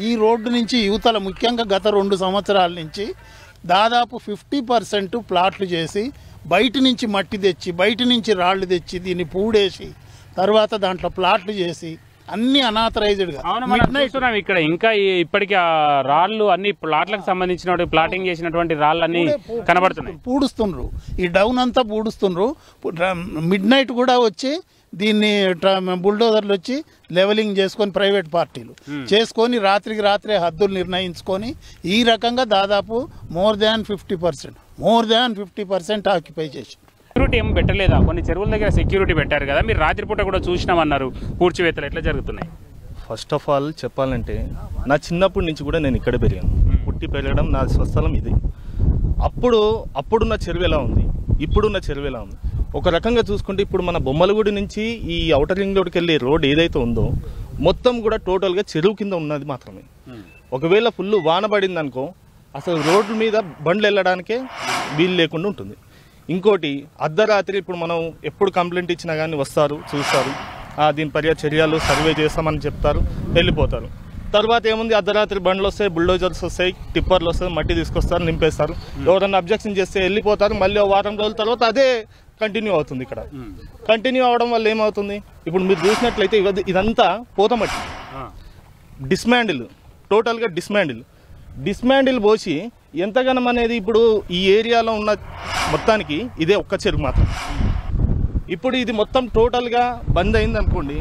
I: ఈ రోడ్డు నుంచి యువతల ముఖ్యంగా గత 2 సంవత్సరాల నుంచి దాదాపు 50% ప్లాట్లు చేసి బయట నుంచి మట్టి తెచ్చి, బయట నుంచి రాళ్లు తెచ్చి దీన్ని పూడేసి తర్వాత దాంట్లో ప్లాట్లు చేసి అన్ని అనాథరైజ్డ్గా
H: ఇక్కడ ఇంకా ఇప్పటికీ రాళ్ళు అన్ని ప్లాట్లకు సంబంధించిన ప్లాటింగ్ చేసినటువంటి రాళ్ళన్నీ కనబడుతున్నాయి.
I: పూడుస్తుండ్రు, ఈ డౌన్ అంతా పూడుస్తుండ్రు. మిడ్ నైట్ కూడా వచ్చి దీన్ని బుల్డోజర్లు వచ్చి లెవెలింగ్ చేసుకొని ప్రైవేట్ పార్టీలు చేసుకొని రాత్రికి రాత్రే హద్దులు నిర్ణయించుకొని ఈ రకంగా దాదాపు మోర్ దాన్ 50% ఆక్యుపై చేసి.
H: సెక్యూరిటీ ఏం పెట్టలేదా? కొన్ని చెరువుల దగ్గర సెక్యూరిటీ పెట్టారు కదా, మీరు రాత్రిపూట కూడా చూసినామన్నారు. పూడ్చివేతలు ఎట్లా జరుగుతున్నాయి?
J: ఫస్ట్ ఆఫ్ ఆల్ చెప్పాలంటే నా చిన్నప్పటి నుంచి కూడా నేను ఇక్కడ పెరిగాను. పుట్టి పెరగడం నా స్వస్థలం ఇది. అప్పుడున్న చెరువు ఎలా ఉంది, ఇప్పుడున్న చెరువు ఎలా ఉంది? ఒక రకంగా చూసుకుంటే ఇప్పుడు మన బొమ్మలగూడి నుంచి ఈ ఔటర్ రింగ్ రోడ్కి వెళ్ళే రోడ్ ఏదైతే ఉందో మొత్తం కూడా టోటల్గా చెరువు కింద ఉన్నది మాత్రమే. ఒకవేళ ఫుల్ వాన పడింది అనుకో అసలు రోడ్ల మీద బండ్లు వెళ్ళడానికే వీలు లేకుండా ఉంటుంది. ఇంకోటి అర్ధరాత్రి ఇప్పుడు మనం ఎప్పుడు కంప్లైంట్ ఇచ్చినా కానీ వస్తారు, చూస్తారు, దీని చర్యలు సర్వే చేస్తామని చెప్తారు, వెళ్ళిపోతారు. తర్వాత ఏముంది, అర్ధరాత్రి బండ్లు వస్తాయి, బుల్డోజర్స్ వస్తాయి, టిప్పర్లు వస్తాయి, మట్టి తీసుకొస్తారు, నింపేస్తారు. ఎవరన్నా అబ్జెక్షన్ చేస్తే వెళ్ళిపోతారు. మళ్ళీ 1 వారం రోజుల తర్వాత అదే కంటిన్యూ అవుతుంది. ఇక్కడ కంటిన్యూ అవడం వల్ల ఏమవుతుంది, ఇప్పుడు మీరు చూసినట్లయితే ఇదంతా పోతమట్టి డిస్మాండిల్, టోటల్గా డిస్మాండిల్ పోసి ఎంతగానం అనేది ఇప్పుడు ఈ ఏరియాలో ఉన్న మొత్తానికి ఇదే ఒక్క చెరువు మాత్రం. ఇప్పుడు ఇది మొత్తం టోటల్గా బంద్ అయింది అనుకోండి,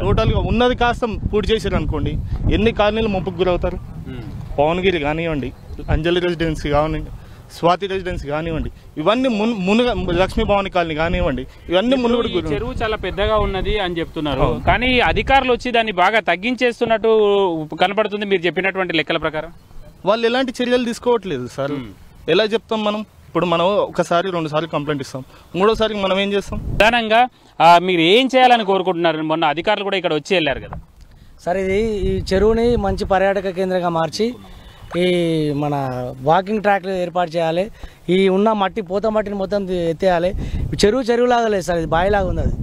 J: టోటల్గా ఉన్నది కాస్త పూర్తి చేశారు అనుకోండి, ఎన్ని కాలనీలు ముంపుకు గురవుతారు? పవన్గిరి కానివ్వండి, అంజలి రెసిడెన్సీ కానివ్వండి, స్వాతి రెసిడెన్సీ కానివ్వండి, ఇవన్నీ లక్ష్మీ భవని కాలనీ కానివ్వండి, ఇవన్నీ మునుగుడు.
H: చెరువు చాలా పెద్దగా ఉన్నది అని చెప్తున్నారు, కానీ అధికారులు వచ్చి దాన్ని బాగా తగ్గించేస్తున్నట్టు కనపడుతుంది మీరు చెప్పినటువంటి లెక్కల ప్రకారం.
J: వాళ్ళు ఎలాంటి చర్యలు తీసుకోవట్లేదు సార్. ఎలా చెప్తాం మనం? ఇప్పుడు మనం ఒకసారి 2 సార్లు కంప్లైంట్ ఇస్తాం, 3వసారికి మనం ఏం చేస్తాం?
H: ప్రధానంగా మీరు ఏం చేయాలని కోరుకుంటున్నారు? మొన్న అధికారులు కూడా ఇక్కడ వచ్చి వెళ్ళారు కదా
K: సార్. ఇది ఈ చెరువుని మంచి పర్యాటక కేంద్రంగా మార్చి ఈ మన వాకింగ్ ట్రాక్లు ఏర్పాటు చేయాలి. ఈ ఉన్న మట్టి పూత మట్టిని మొత్తం ఎత్తేయాలి. చెరువులాగా లేదు సార్, ఇది బావిలాగా ఉంది. అది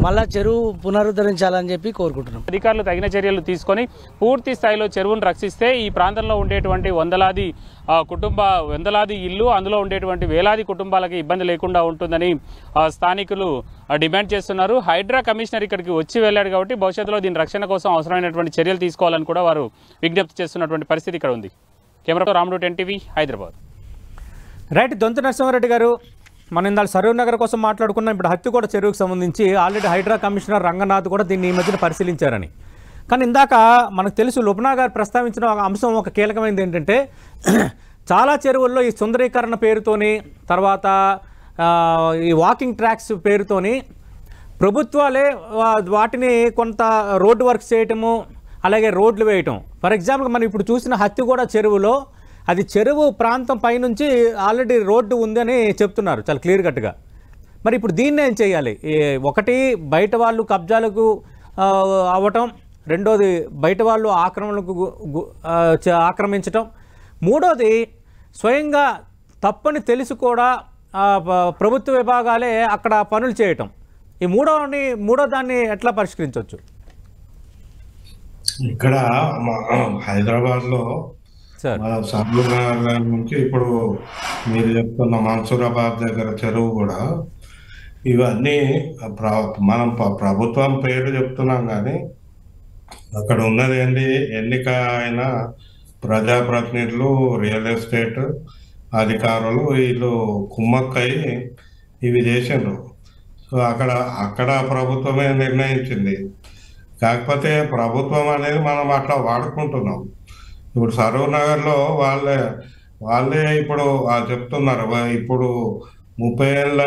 K: మళ్ళా చెరువు పునరుద్ధరించాలని చెప్పి కోరుకుంటున్నాం.
H: అధికారులు తగిన చర్యలు తీసుకొని పూర్తి స్థాయిలో చెరువును రక్షిస్తే ఈ ప్రాంతంలో ఉండేటువంటి వందలాది ఇల్లు, అందులో ఉండేటువంటి వేలాది కుటుంబాలకి ఇబ్బంది లేకుండా ఉంటుందని స్థానికులు డిమాండ్ చేస్తున్నారు. హైడ్రా కమిషనర్ ఇక్కడికి వచ్చి వెళ్ళాడు కాబట్టి భవిష్యత్తులో దీని రక్షణ కోసం అవసరమైనటువంటి చర్యలు తీసుకోవాలని కూడా వారు విజ్ఞప్తి చేస్తున్నటువంటి పరిస్థితి ఇక్కడ ఉంది. కెమెరాతో రాముడు, NTV, హైదరాబాద్.
A: రైట్. దొంత నరసింహారెడ్డి గారు, మనం ఇందాక సరూర్ నగర్ కోసం మాట్లాడుకున్నాం. ఇప్పుడు హత్తిగూడ చెరువుకు సంబంధించి ఆల్రెడీ హైడ్రా కమిషనర్ రంగనాథ్ కూడా దీన్ని ఈ మధ్యన పరిశీలించారని. కానీ ఇందాక మనకు తెలుసు లుబ్నా గారు ప్రస్తావించిన అంశం ఒక కీలకమైనది ఏంటంటే చాలా చెరువుల్లో ఈ సుందరీకరణ పేరుతోని, తర్వాత ఈ వాకింగ్ ట్రాక్స్ పేరుతోని ప్రభుత్వాలే వాటిని కొంత రోడ్డు వర్క్ చేయటము, అలాగే రోడ్లు వేయటం. ఫర్ ఎగ్జాంపుల్ మనం ఇప్పుడు చూసిన హత్తిగూడ చెరువులో అది చెరువు ప్రాంతం పైనుంచి ఆల్రెడీ రోడ్డు ఉందని చెప్తున్నారు చాలా క్లియర్ కట్గా. మరి ఇప్పుడు దీన్ని ఏం చేయాలి? ఒకటి బయట వాళ్ళు కబ్జాలకు అవ్వటం, రెండోది బయట వాళ్ళు ఆక్రమించటం, మూడోది స్వయంగా తప్పని తెలిసి కూడా ప్రభుత్వ విభాగాలే అక్కడ పనులు చేయటం. ఈ మూడో దాన్ని ఎట్లా పరిష్కరించవచ్చు?
F: ఇక్కడ హైదరాబాద్లో సరూర్ నగర్ నుంచి ఇప్పుడు మీరు చెప్తున్న మన్సూరాబాద్ దగ్గర చెరువు కూడా, ఇవన్నీ మనం ప్రభుత్వం పేరు చెప్తున్నాం కానీ అక్కడ ఉన్నది ఏంటి, ఎన్నిక అయిన ప్రజాప్రతినిధులు, రియల్ ఎస్టేట్ అధికారులు వీళ్ళు కుమ్మక్కై ఇవి చేసిండ్రు. సో అక్కడ ప్రభుత్వమే నిర్ణయించింది. కాకపోతే ప్రభుత్వం అనేది మనం అట్లా వాడుకుంటున్నాం. ఇప్పుడు సరూర్ నగర్లో వాళ్ళే ఇప్పుడు చెప్తున్నారు, ఇప్పుడు 30 ఏళ్ళ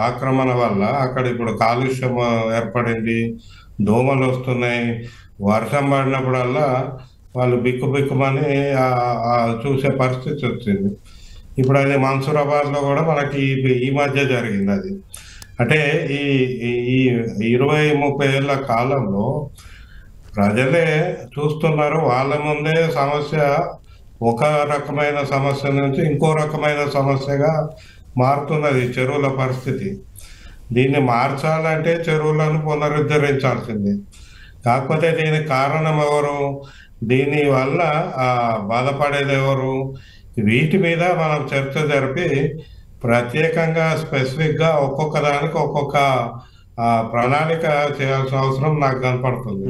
F: ఆక్రమణ వల్ల అక్కడ ఇప్పుడు కాలుష్యం ఏర్పడింది, దోమలు వస్తున్నాయి, వర్షం పడినప్పుడల్లా వాళ్ళు బిక్కుమని చూసే పరిస్థితి వచ్చింది. ఇప్పుడు అది మన్సూరాబాద్లో కూడా మనకి ఈ మధ్య జరిగింది. అది అంటే ఈ 20-30 ఏళ్ళ కాలంలో ప్రజలే చూస్తున్నారు. వాళ్ళ ముందే సమస్య ఒక రకమైన సమస్య నుంచి ఇంకో రకమైన సమస్యగా మారుతున్నది చెరువుల పరిస్థితి. దీన్ని మార్చాలంటే చెరువులను పునరుద్ధరించాల్సింది. కాకపోతే దీనికి కారణం ఎవరు, దీని వల్ల బాధపడేది ఎవరు, వీటి మీద మనం చర్చ జరిపి ప్రత్యేకంగా స్పెసిఫిక్గా ఒక్కొక్క దానికి ఒక్కొక్క ప్రణాళిక చేయాల్సిన అవసరం నాకు కనపడుతుంది.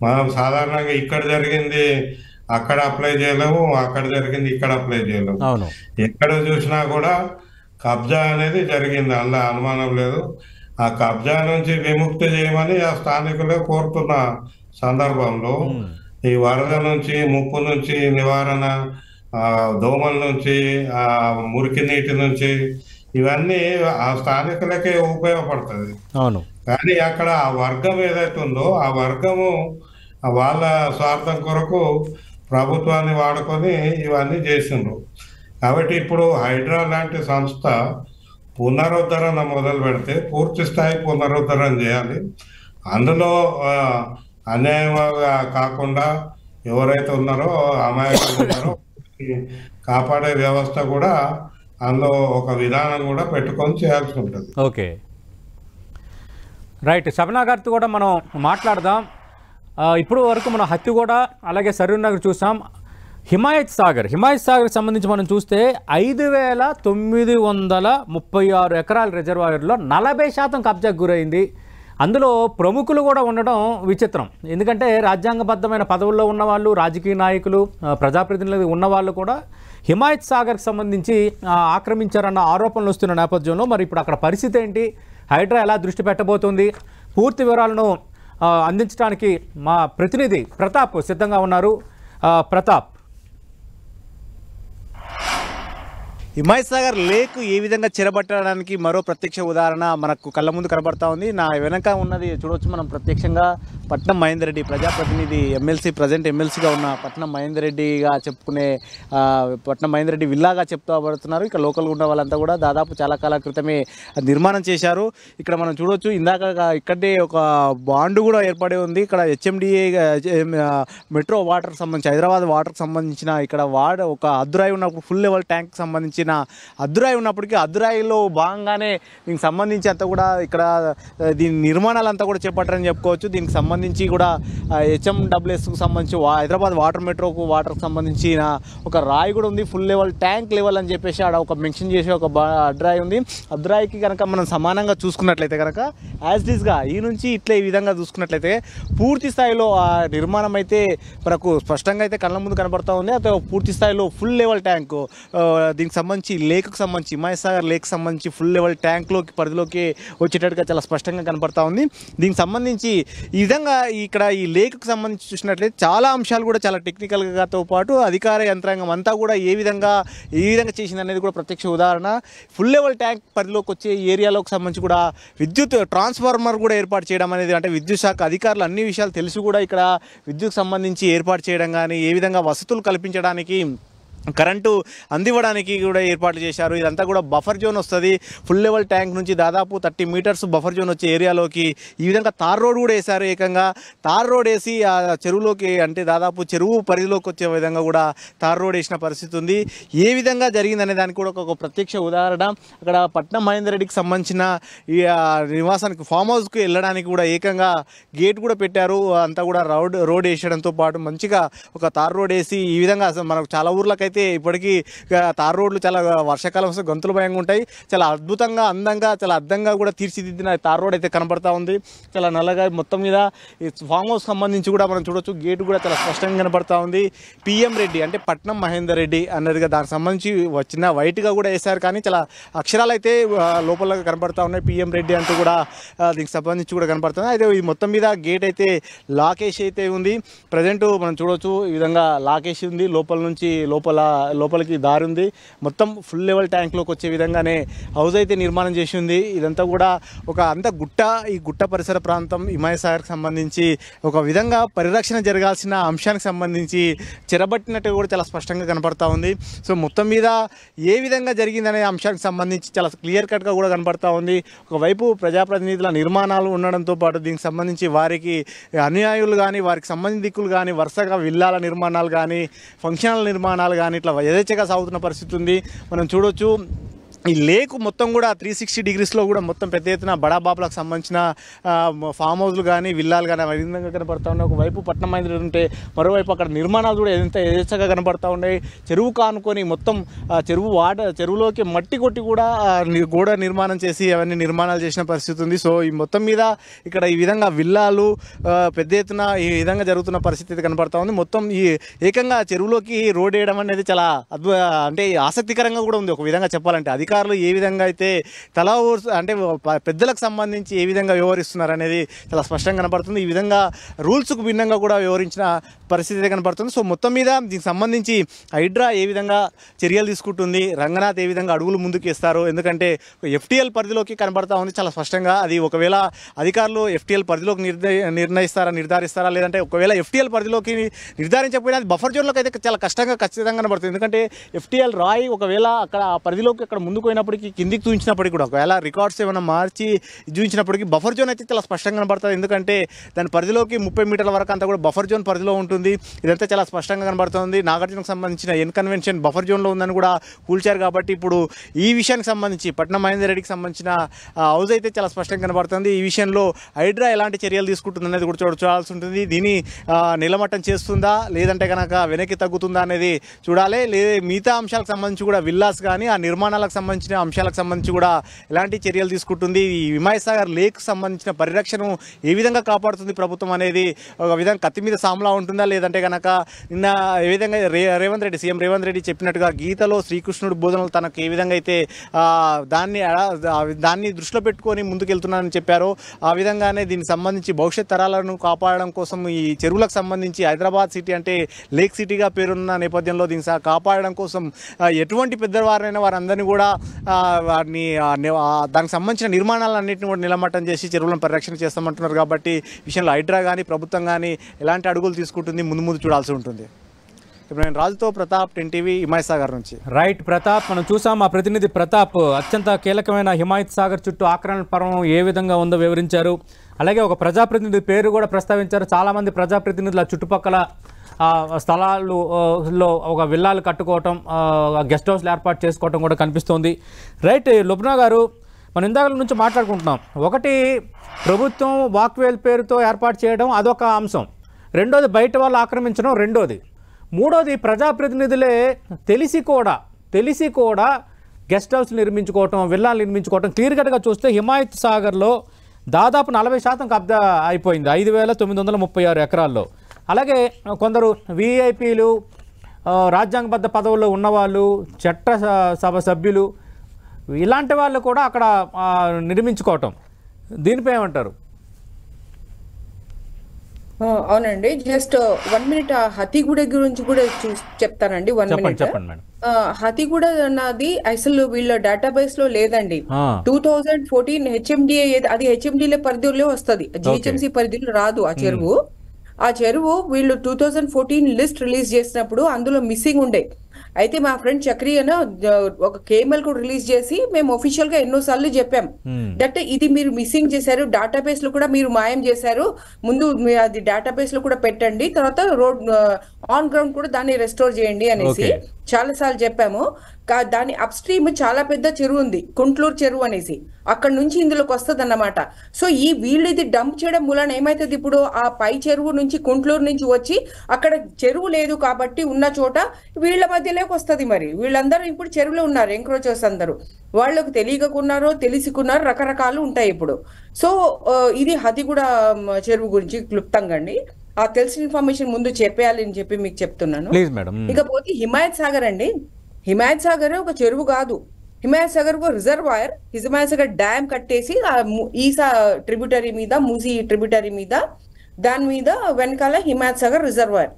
F: మనం సాధారణంగా ఇక్కడ జరిగింది అక్కడ అప్లై చేయలేము, అక్కడ జరిగింది ఇక్కడ అప్లై చేయలేము. ఎక్కడ చూసినా కూడా కబ్జా అనేది జరిగింది, అందులో అనుమానం లేదు. ఆ కబ్జా నుంచి విముక్తి చేయమని ఆ స్థానికులే కోరుతున్న సందర్భంలో ఈ వరద నుంచి, ముప్పు నుంచి నివారణ, దోమల నుంచి, మురికి నీటి నుంచి, ఇవన్నీ ఆ స్థానికులకే ఉపయోగపడుతుంది. కానీ అక్కడ ఆ వర్గం ఏదైతే ఉందో ఆ వర్గము వాళ్ళ స్వార్థం కొరకు ప్రభుత్వాన్ని వాడుకొని ఇవన్నీ చేసిండ్రు. కాబట్టి ఇప్పుడు హైడ్రా లాంటి సంస్థ పునరుద్ధరణ మొదలు పెడితే పూర్తి స్థాయి పునరుద్ధరణ చేయాలి. అందులో అన్యాయంగా కాకుండా ఎవరైతే ఉన్నారో అమాయకులు ఉన్నారో కాపాడే వ్యవస్థ కూడా అందులో ఒక విధానం కూడా పెట్టుకొని చేయాల్సి ఉంటుంది.
A: Okay, right. శబనా గారితో కూడా మనం మాట్లాడదాం. ఇప్పుడు వరకు మనం హత్తిగూడ అలాగే సరూర్ నగర్ చూసాం. హిమాయత్ సాగర్ సంబంధించి మనం చూస్తే 5,936 ఎకరాల రిజర్వాయర్లో 40% కబ్జాకు గురైంది. అందులో ప్రముఖులు కూడా ఉండడం విచిత్రం. ఎందుకంటే రాజ్యాంగబద్ధమైన పదవుల్లో ఉన్నవాళ్ళు, రాజకీయ నాయకులు, ప్రజాప్రతినిధులు ఉన్నవాళ్ళు కూడా హిమాయత్ సాగర్కి సంబంధించి ఆక్రమించారన్న ఆరోపణలు వస్తున్న నేపథ్యంలో మరి ఇప్పుడు అక్కడ పరిస్థితి ఏంటి, హైడ్రా ఎలా దృష్టి పెట్టబోతుంది, పూర్తి వివరాలను అందించడానికి మా ప్రతినిధి ప్రతాప్ సిద్ధంగా ఉన్నారు. ప్రతాప్,
L: హిమాయత్ సాగర్ లేక్ ఏ విధంగా చెరబట్టడానికి మరో ప్రత్యక్ష ఉదాహరణ మనకు కళ్ళ ముందు కనబడతా ఉంది. నా వెనక ఉన్నది చూడవచ్చు మనం ప్రత్యక్షంగా పట్నం మహేందర్ రెడ్డి ప్రజాప్రతినిధి ఎమ్మెల్సీ ప్రజెంట్ ఎమ్మెల్సీగా ఉన్న పట్నం మహేందర్ రెడ్డిగా చెప్పుకునే పట్నం మహేందర్ రెడ్డి విల్లాగా చెప్తూ ఇక్కడ లోకల్గా ఉన్న వాళ్ళంతా కూడా దాదాపు చాలా కాలం క్రితమే నిర్మాణం చేశారు. ఇక్కడ మనం చూడవచ్చు ఇందాక ఇక్కడే ఒక బాండ్ కూడా ఏర్పడి ఉంది. ఇక్కడ HMDA మెట్రో వాటర్ సంబంధించి హైదరాబాద్ వాటర్కి సంబంధించిన ఇక్కడ ఒక అద్దురాయి ఉన్నప్పుడు ఫుల్ లెవెల్ ట్యాంక్ సంబంధించిన అద్దురాయి ఉన్నప్పటికీ అద్దురాయిలో భాగంగానే దీనికి సంబంధించి అంతా కూడా ఇక్కడ దీని నిర్మాణాలంతా కూడా చేపట్టారని చెప్పుకోవచ్చు. దీనికి సంబంధించి కూడా HMWSకు సంబంధించి హైదరాబాద్ వాటర్కి సంబంధించిన ఒక రాయి కూడా ఉంది. ఫుల్ లెవెల్ ట్యాంక్ లెవెల్ అని చెప్పేసి ఆడ ఒక మెన్షన్ చేసి ఒక అద్దురాయి ఉంది. అద్దురాయికి కనుక మనం సమానంగా చూసుకున్నట్లయితే కనుక యాజ్ డిస్గా ఈ నుంచి ఇట్లా ఈ విధంగా చూసుకున్నట్లయితే పూర్తి స్థాయిలో ఆ నిర్మాణం అయితే మనకు స్పష్టంగా అయితే కళ్ళ ముందు కనబడతా ఉంది. అయితే పూర్తి స్థాయిలో ఫుల్ లెవెల్ ట్యాంక్ దీనికి సంబంధించి లేక్కి సంబంధించి హిమాయత్ సాగర్ లేక్ సంబంధించి ఫుల్ లెవెల్ ట్యాంక్లోకి పరిధిలోకి వచ్చేటట్టుగా చాలా స్పష్టంగా కనబడతా ఉంది. దీనికి సంబంధించి ఈ విధంగా ఇక్కడ ఈ లేక్కి సంబంధించి చూసినట్లయితే చాలా అంశాలు కూడా చాలా టెక్నికల్గాతో పాటు అధికార యంత్రాంగం అంతా కూడా ఏ విధంగా చేసింది అనేది కూడా ప్రత్యక్ష ఉదాహరణ. ఫుల్ లెవెల్ ట్యాంక్ పరిధిలోకి వచ్చే ఏరియాలోకి సంబంధించి కూడా విద్యుత్ ట్రాన్స్ఫార్మర్ కూడా ఏర్పాటు చేయడం అనేది, అంటే విద్యుత్ శాఖ అధికారులు అన్ని విషయాలు తెలిసి కూడా ఇక్కడ విద్యుత్ సంబంధించి ఏర్పాటు చేయడం కానీ ఏ విధంగా వసతులు కల్పించడానికి కరెంటు అందివ్వడానికి కూడా ఏర్పాట్లు చేశారు. ఇదంతా కూడా బఫర్ జోన్ వస్తుంది. ఫుల్ లెవెల్ ట్యాంక్ నుంచి దాదాపు 30 మీటర్స్ బఫర్ జోన్ వచ్చే ఏరియాలోకి ఈ విధంగా తార్ రోడ్ కూడా వేశారు. ఏకంగా తార్ రోడ్ వేసి ఆ చెరువులోకి అంటే దాదాపు చెరువు పరిధిలోకి వచ్చే విధంగా కూడా తార్ రోడ్ వేసిన పరిస్థితి ఉంది. ఏ విధంగా జరిగిందనే దానికి కూడా ఒక ప్రత్యక్ష ఉదాహరణ. అక్కడ పట్నం మహేందర్ రెడ్డికి సంబంధించిన ఈ నివాసానికి ఫామ్ హౌస్కి వెళ్ళడానికి కూడా ఏకంగా గేట్ కూడా పెట్టారు. అంతా కూడా రోడ్ వేసడంతో పాటు మంచిగా ఒక తార్ రోడ్ వేసి ఈ విధంగా మనకు చాలా ఊర్లకైతే ఇప్పటికీ తార్ రోడ్లు చాలా వర్షాకాలం వస్తే గంతులు భయంగా ఉంటాయి. చాలా అద్భుతంగా అందంగా చాలా అద్దంగా కూడా తీర్చిదిద్దిన తార్ రోడ్ అయితే కనబడతా ఉంది. చాలా నల్లగా మొత్తం మీద ఫామ్ హౌస్ సంబంధించి కూడా మనం చూడొచ్చు. గేట్ కూడా చాలా స్పష్టంగా కనబడతా ఉంది. PM రెడ్డి అంటే పట్నం మహేందర్ రెడ్డి అన్నదిగా దానికి సంబంధించి చిన్న వైట్గా కూడా వేశారు, కానీ చాలా అక్షరాలు అయితే లోపల కనబడతా ఉన్నాయి. PM రెడ్డి అంటూ కూడా దీనికి సంబంధించి కూడా కనబడుతుంది. అయితే ఈ మొత్తం మీద గేట్ అయితే లాకేష్ అయితే ఉంది. ప్రజెంట్ మనం చూడవచ్చు ఈ విధంగా లాకేష్ ఉంది. లోపలికి దారి ఉంది. మొత్తం ఫుల్ లెవెల్ ట్యాంక్లోకి వచ్చే విధంగానే హౌస్ అయితే నిర్మాణం చేసి ఉంది. ఇదంతా కూడా ఈ గుట్ట పరిసర ప్రాంతం హిమాయత్ సాగర్కి సంబంధించి ఒక విధంగా పరిరక్షణ జరగాల్సిన అంశానికి సంబంధించి చెరబట్టినట్టు కూడా చాలా స్పష్టంగా కనపడతా ఉంది. సో మొత్తం మీద ఏ విధంగా జరిగిందనే అంశానికి సంబంధించి చాలా క్లియర్ కట్గా కూడా కనపడతా ఉంది. ఒకవైపు ప్రజాప్రతినిధుల నిర్మాణాలు ఉండడంతో పాటు దీనికి సంబంధించి వారికి అనుయాయులు కానీ వారికి సంబంధికులు కానీ వరుసగా విల్లాల నిర్మాణాలు కానీ ఫంక్షనల్ నిర్మాణాలు కానీ ఇట్లా యథేచ్ఛగా సాగుతున్న పరిస్థితి ఉంది. మనం చూడొచ్చు ఈ లేక్ మొత్తం కూడా 360 డిగ్రీస్లో కూడా మొత్తం పెద్ద ఎత్తున బడాబాబులకు సంబంధించిన ఫామ్ హౌస్లు కానీ విల్లాలు కానీ అవి విధంగా కనపడతా ఉన్నాయి. ఒకవైపు పట్నం మహేందర్ రెడ్డి ఉంటే మరోవైపు అక్కడ నిర్మాణాలు కూడా ఎంత యథేచ్ఛగా కనపడతా ఉన్నాయి. చెరువు కానుకొని మొత్తం చెరువులోకి మట్టి కొట్టి కూడా గోడ నిర్మాణం చేసి అవన్నీ నిర్మాణాలు చేసిన పరిస్థితి ఉంది. సో ఈ మొత్తం మీద ఇక్కడ ఈ విధంగా విల్లాలు పెద్ద ఎత్తున ఈ విధంగా జరుగుతున్న పరిస్థితి కనపడతా ఉంది. మొత్తం ఈ ఏకంగా చెరువులోకి రోడ్ వేయడం అనేది చాలా అంటే ఆసక్తికరంగా కూడా ఉంది. ఒక విధంగా చెప్పాలంటే అధికారులు ఏ విధంగా అయితే అంటే పెద్దలకు సంబంధించి ఏ విధంగా వ్యవహరిస్తున్నారు అనేది చాలా స్పష్టంగా కనపడుతుంది. ఈ విధంగా రూల్స్కు భిన్నంగా కూడా వ్యవహరించిన పరిస్థితి కనపడుతుంది. సో మొత్తం మీద దీనికి సంబంధించి హైడ్రా ఏ విధంగా చర్యలు తీసుకుంటుంది, రంగనాథ్ ఏ విధంగా అడుగులు ముందుకు వేస్తారు, ఎందుకంటే FTL పరిధిలోకి కనబడతా ఉంది చాలా స్పష్టంగా. అది ఒకవేళ అధికారులు FTL పరిధిలోకి నిర్ధారిస్తారా లేదంటే ఒకవేళ FTL పరిధిలోకి నిర్ధారించకపోయినా అది బఫర్ జోన్లోకి అయితే చాలా ఖచ్చితంగా కనబడుతుంది. ఎందుకంటే FTL రాయి ఒకవేళ అక్కడ ఆ పరిధిలోకి అక్కడ ముందుకు పోయినప్పటికీ కిందికి చూపించినప్పటికీ కూడా ఒకవేళ రికార్డ్స్ ఏమైనా మార్చి చూపించినప్పటికీ బఫర్ జోన్ అయితే చాలా స్పష్టంగా కనబడుతుంది. ఎందుకంటే దాని పరిధిలోకి 30 మీటర్ల వరకు అంతా కూడా బఫర్ జోన్ పరిధిలో ఉంటుంది. ఇదంతా చాలా స్పష్టంగా కనబడుతుంది. నాగార్జునకు సంబంధించిన కన్వెన్షన్ బఫర్ జోన్లో ఉందని కూడా కూల్చారు. కాబట్టి ఇప్పుడు ఈ విషయానికి సంబంధించి పట్నం మహేందర్ రెడ్డికి సంబంధించిన హౌస్ అయితే చాలా స్పష్టంగా కనబడుతుంది. ఈ విషయంలో హైడ్రా ఎలాంటి చర్యలు తీసుకుంటుంది అనేది కూడా చూడాల్సి ఉంటుంది. దీన్ని నిలమట్టం చేస్తుందా లేదంటే కనుక వెనక్కి తగ్గుతుందా అనేది చూడాలి. మిగతా అంశాలకు సంబంధించి కూడా విల్లాస్ కానీ ఆ నిర్మాణాలకు సంబంధించిన అంశాలకు సంబంధించి కూడా ఎలాంటి చర్యలు తీసుకుంటుంది, ఈ హిమాయత్ సాగర్ లేక్ సంబంధించిన పరిరక్షణను ఏ విధంగా కాపాడుతుంది ప్రభుత్వం అనేది ఒక విధంగా కత్తి మీద సామ్లా ఉంటుందా లేదంటే కనుక నిన్న ఏ విధంగా సీఎం రేవంత్ రెడ్డి చెప్పినట్టుగా గీతలో శ్రీకృష్ణుడి బోధనలు తనకు ఏ విధంగా అయితే దాన్ని దృష్టిలో పెట్టుకొని ముందుకెళ్తున్నానని చెప్పారో ఆ విధంగానే దీనికి సంబంధించి భవిష్యత్ తరాలను కాపాడడం కోసం ఈ చెరువులకు సంబంధించి హైదరాబాద్ సిటీ అంటే లేక్ సిటీగా పేరున్న నేపథ్యంలో దీన్ని కాపాడడం కోసం ఎటువంటి పెద్దవారైనా వారందరినీ కూడా వాటిని దానికి సంబంధించిన నిర్మాణాలన్నింటినీ కూడా నిలమట్టం చేసి చెరువులను పరిరక్షణ చేస్తామంటున్నారు. కాబట్టి ఈ విషయంలో హైడ్రా కానీ ప్రభుత్వం కానీ ఎలాంటి అడుగులు తీసుకుంటుంది ముందు చూడాల్సి ఉంటుంది. ఇప్పుడు నేను రాజుతో ప్రతాప్, 10 టీవీ, హిమాయత్ సాగర్ నుంచి.
A: రైట్ ప్రతాప్, మనం చూసాం మా ప్రతినిధి ప్రతాప్ అత్యంత కీలకమైన హిమాయత్ సాగర్ చుట్టూ ఆక్రమణ పర్వం ఏ విధంగా ఉందో వివరించారు. అలాగే ఒక ప్రజాప్రతినిధి పేరు కూడా ప్రస్తావించారు. చాలామంది ప్రజాప్రతినిధుల చుట్టుపక్కల స్థలాల్లో ఒక విల్లాలు కట్టుకోవటం, గెస్ట్ హౌస్లు ఏర్పాటు చేసుకోవటం కూడా కనిపిస్తోంది. రైట్ లుబ్నా గారు, మనం ఇందాక నుంచి మాట్లాడుకుంటున్నాం. ఒకటి ప్రభుత్వం వాక్వేల్ పేరుతో ఏర్పాటు చేయడం అదొక అంశం, రెండోది బయట వాళ్ళు ఆక్రమించడం రెండోది, మూడోది ప్రజాప్రతినిధులే తెలిసి కూడా గెస్ట్ హౌస్ నిర్మించుకోవటం, విల్లాలు నిర్మించుకోవటం. క్లియర్ కట్గా చూస్తే హిమాయత్ సాగర్లో దాదాపు 40% కబ్జా అయిపోయింది 5,936 ఎకరాల్లో. అలాగే కొందరు విఐపీలు, రాజ్యాంగబద్ధ పదవుల్లో ఉన్నవాళ్ళు, చట్ట సభ సభ్యులు, ఇలాంటి వాళ్ళు కూడా అక్కడ నిర్మించుకోవటం, దీనిపై ఏమంటారు?
G: అవునండి, జస్ట్ 1 minute హతిగూడ గురించి కూడా చెప్తానండి. 1 minute. హతిగూడ అన్నది అసలు వీళ్ళ డేటాబేస్ లో లేదండి. 2014 హెచ్ఎండిఏ, అది హెచ్ఎండిఏ పరిధిలో వస్తుంది, జిహెచ్ఎంసీ పరిధిలో రాదు ఆ చెరువు. ఆ చెరువు వీళ్ళు 2014 లిస్ట్ రిలీజ్ చేసినప్పుడు అందులో మిస్సింగ్ ఉండే. అయితే మా ఫ్రెండ్ చక్రి అని ఒక కేఎంఎల్ కూడా రిలీజ్ చేసి మేము ఒఫీషియల్ గా ఎన్నోసార్లు చెప్పాం దట్ ఇది మీరు మిస్సింగ్ చేశారు, డేటాబేస్ లో కూడా మీరు మాయం చేశారు, ముందు అది డేటాబేస్ లో కూడా పెట్టండి, తర్వాత రోడ్ ఆన్ గ్రౌండ్ కూడా దాన్ని రెస్టోర్ చేయండి అనేసి చాలా సార్లు చెప్పాము. దాని అప్ స్ట్రీమ్ చాలా పెద్ద చెరువు ఉంది, కుంట్లూరు చెరువు అనేసి, అక్కడ నుంచి ఇందులోకి వస్తుంది అన్నమాట. సో ఈ వీళ్ళు ఇది డంప్ చేయడం మూలన ఏమైతుంది, ఇప్పుడు ఆ పై చెరువు నుంచి కుంట్లూరు నుంచి వచ్చి అక్కడ చెరువు లేదు కాబట్టి ఉన్న చోట వీళ్ళ మధ్యలోకి వస్తుంది. మరి వీళ్ళందరూ ఇప్పుడు చెరువులో ఉన్నారు, ఎంక్రోచర్స్ అందరూ, వాళ్ళకు తెలియకున్నారో తెలుసుకున్నారో రకరకాలు ఉంటాయి ఇప్పుడు. సో ఇది హతిగూడ చెరువు గురించి క్లుప్తంగా అండి. ఆ తెలిసిన ఇన్ఫర్మేషన్ ముందు చెప్పేయాలి అని చెప్పి మీకు చెప్తున్నాను. ఇకపోతే హిమాయత్ సాగర్ అండి, హిమాయత్ సాగర్ ఒక చెరువు కాదు, హిమాయత్ సాగర్ ఒక రిజర్వాయర్. హిమాయత్ సాగర్ డ్యామ్ కట్టేసి ఈసా ట్రిబ్యూటరీ మీద, మూసీ ట్రిబ్యూటరీ మీద, దాని మీద వెనకాల హిమాయత్ సాగర్ రిజర్వాయర్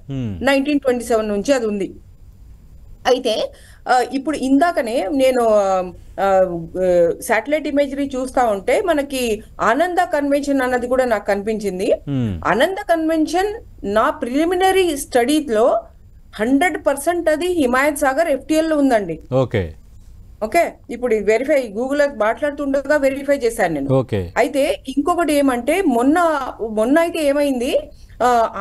G: 1927 నుంచి అది ఉంది. అయితే ఇప్పుడు ఇందాకనే నేను శాటిలైట్ ఇమేజరీ చూస్తా ఉంటే మనకి ఆనంద కన్వెన్షన్ అన్నది కూడా నాకు కనిపించింది. ఆనంద కన్వెన్షన్ నా ప్రిలిమినరీ స్టడీలో 100% అది హిమాయత్ సాగర్ FTL లో ఉందండి. ఓకే, ఇప్పుడు వెరిఫై గూగుల్ మాట్లాడుతుండగా వెరిఫై చేశాను నేను. అయితే ఇంకొకటి ఏమంటే మొన్న అయితే ఏమైంది,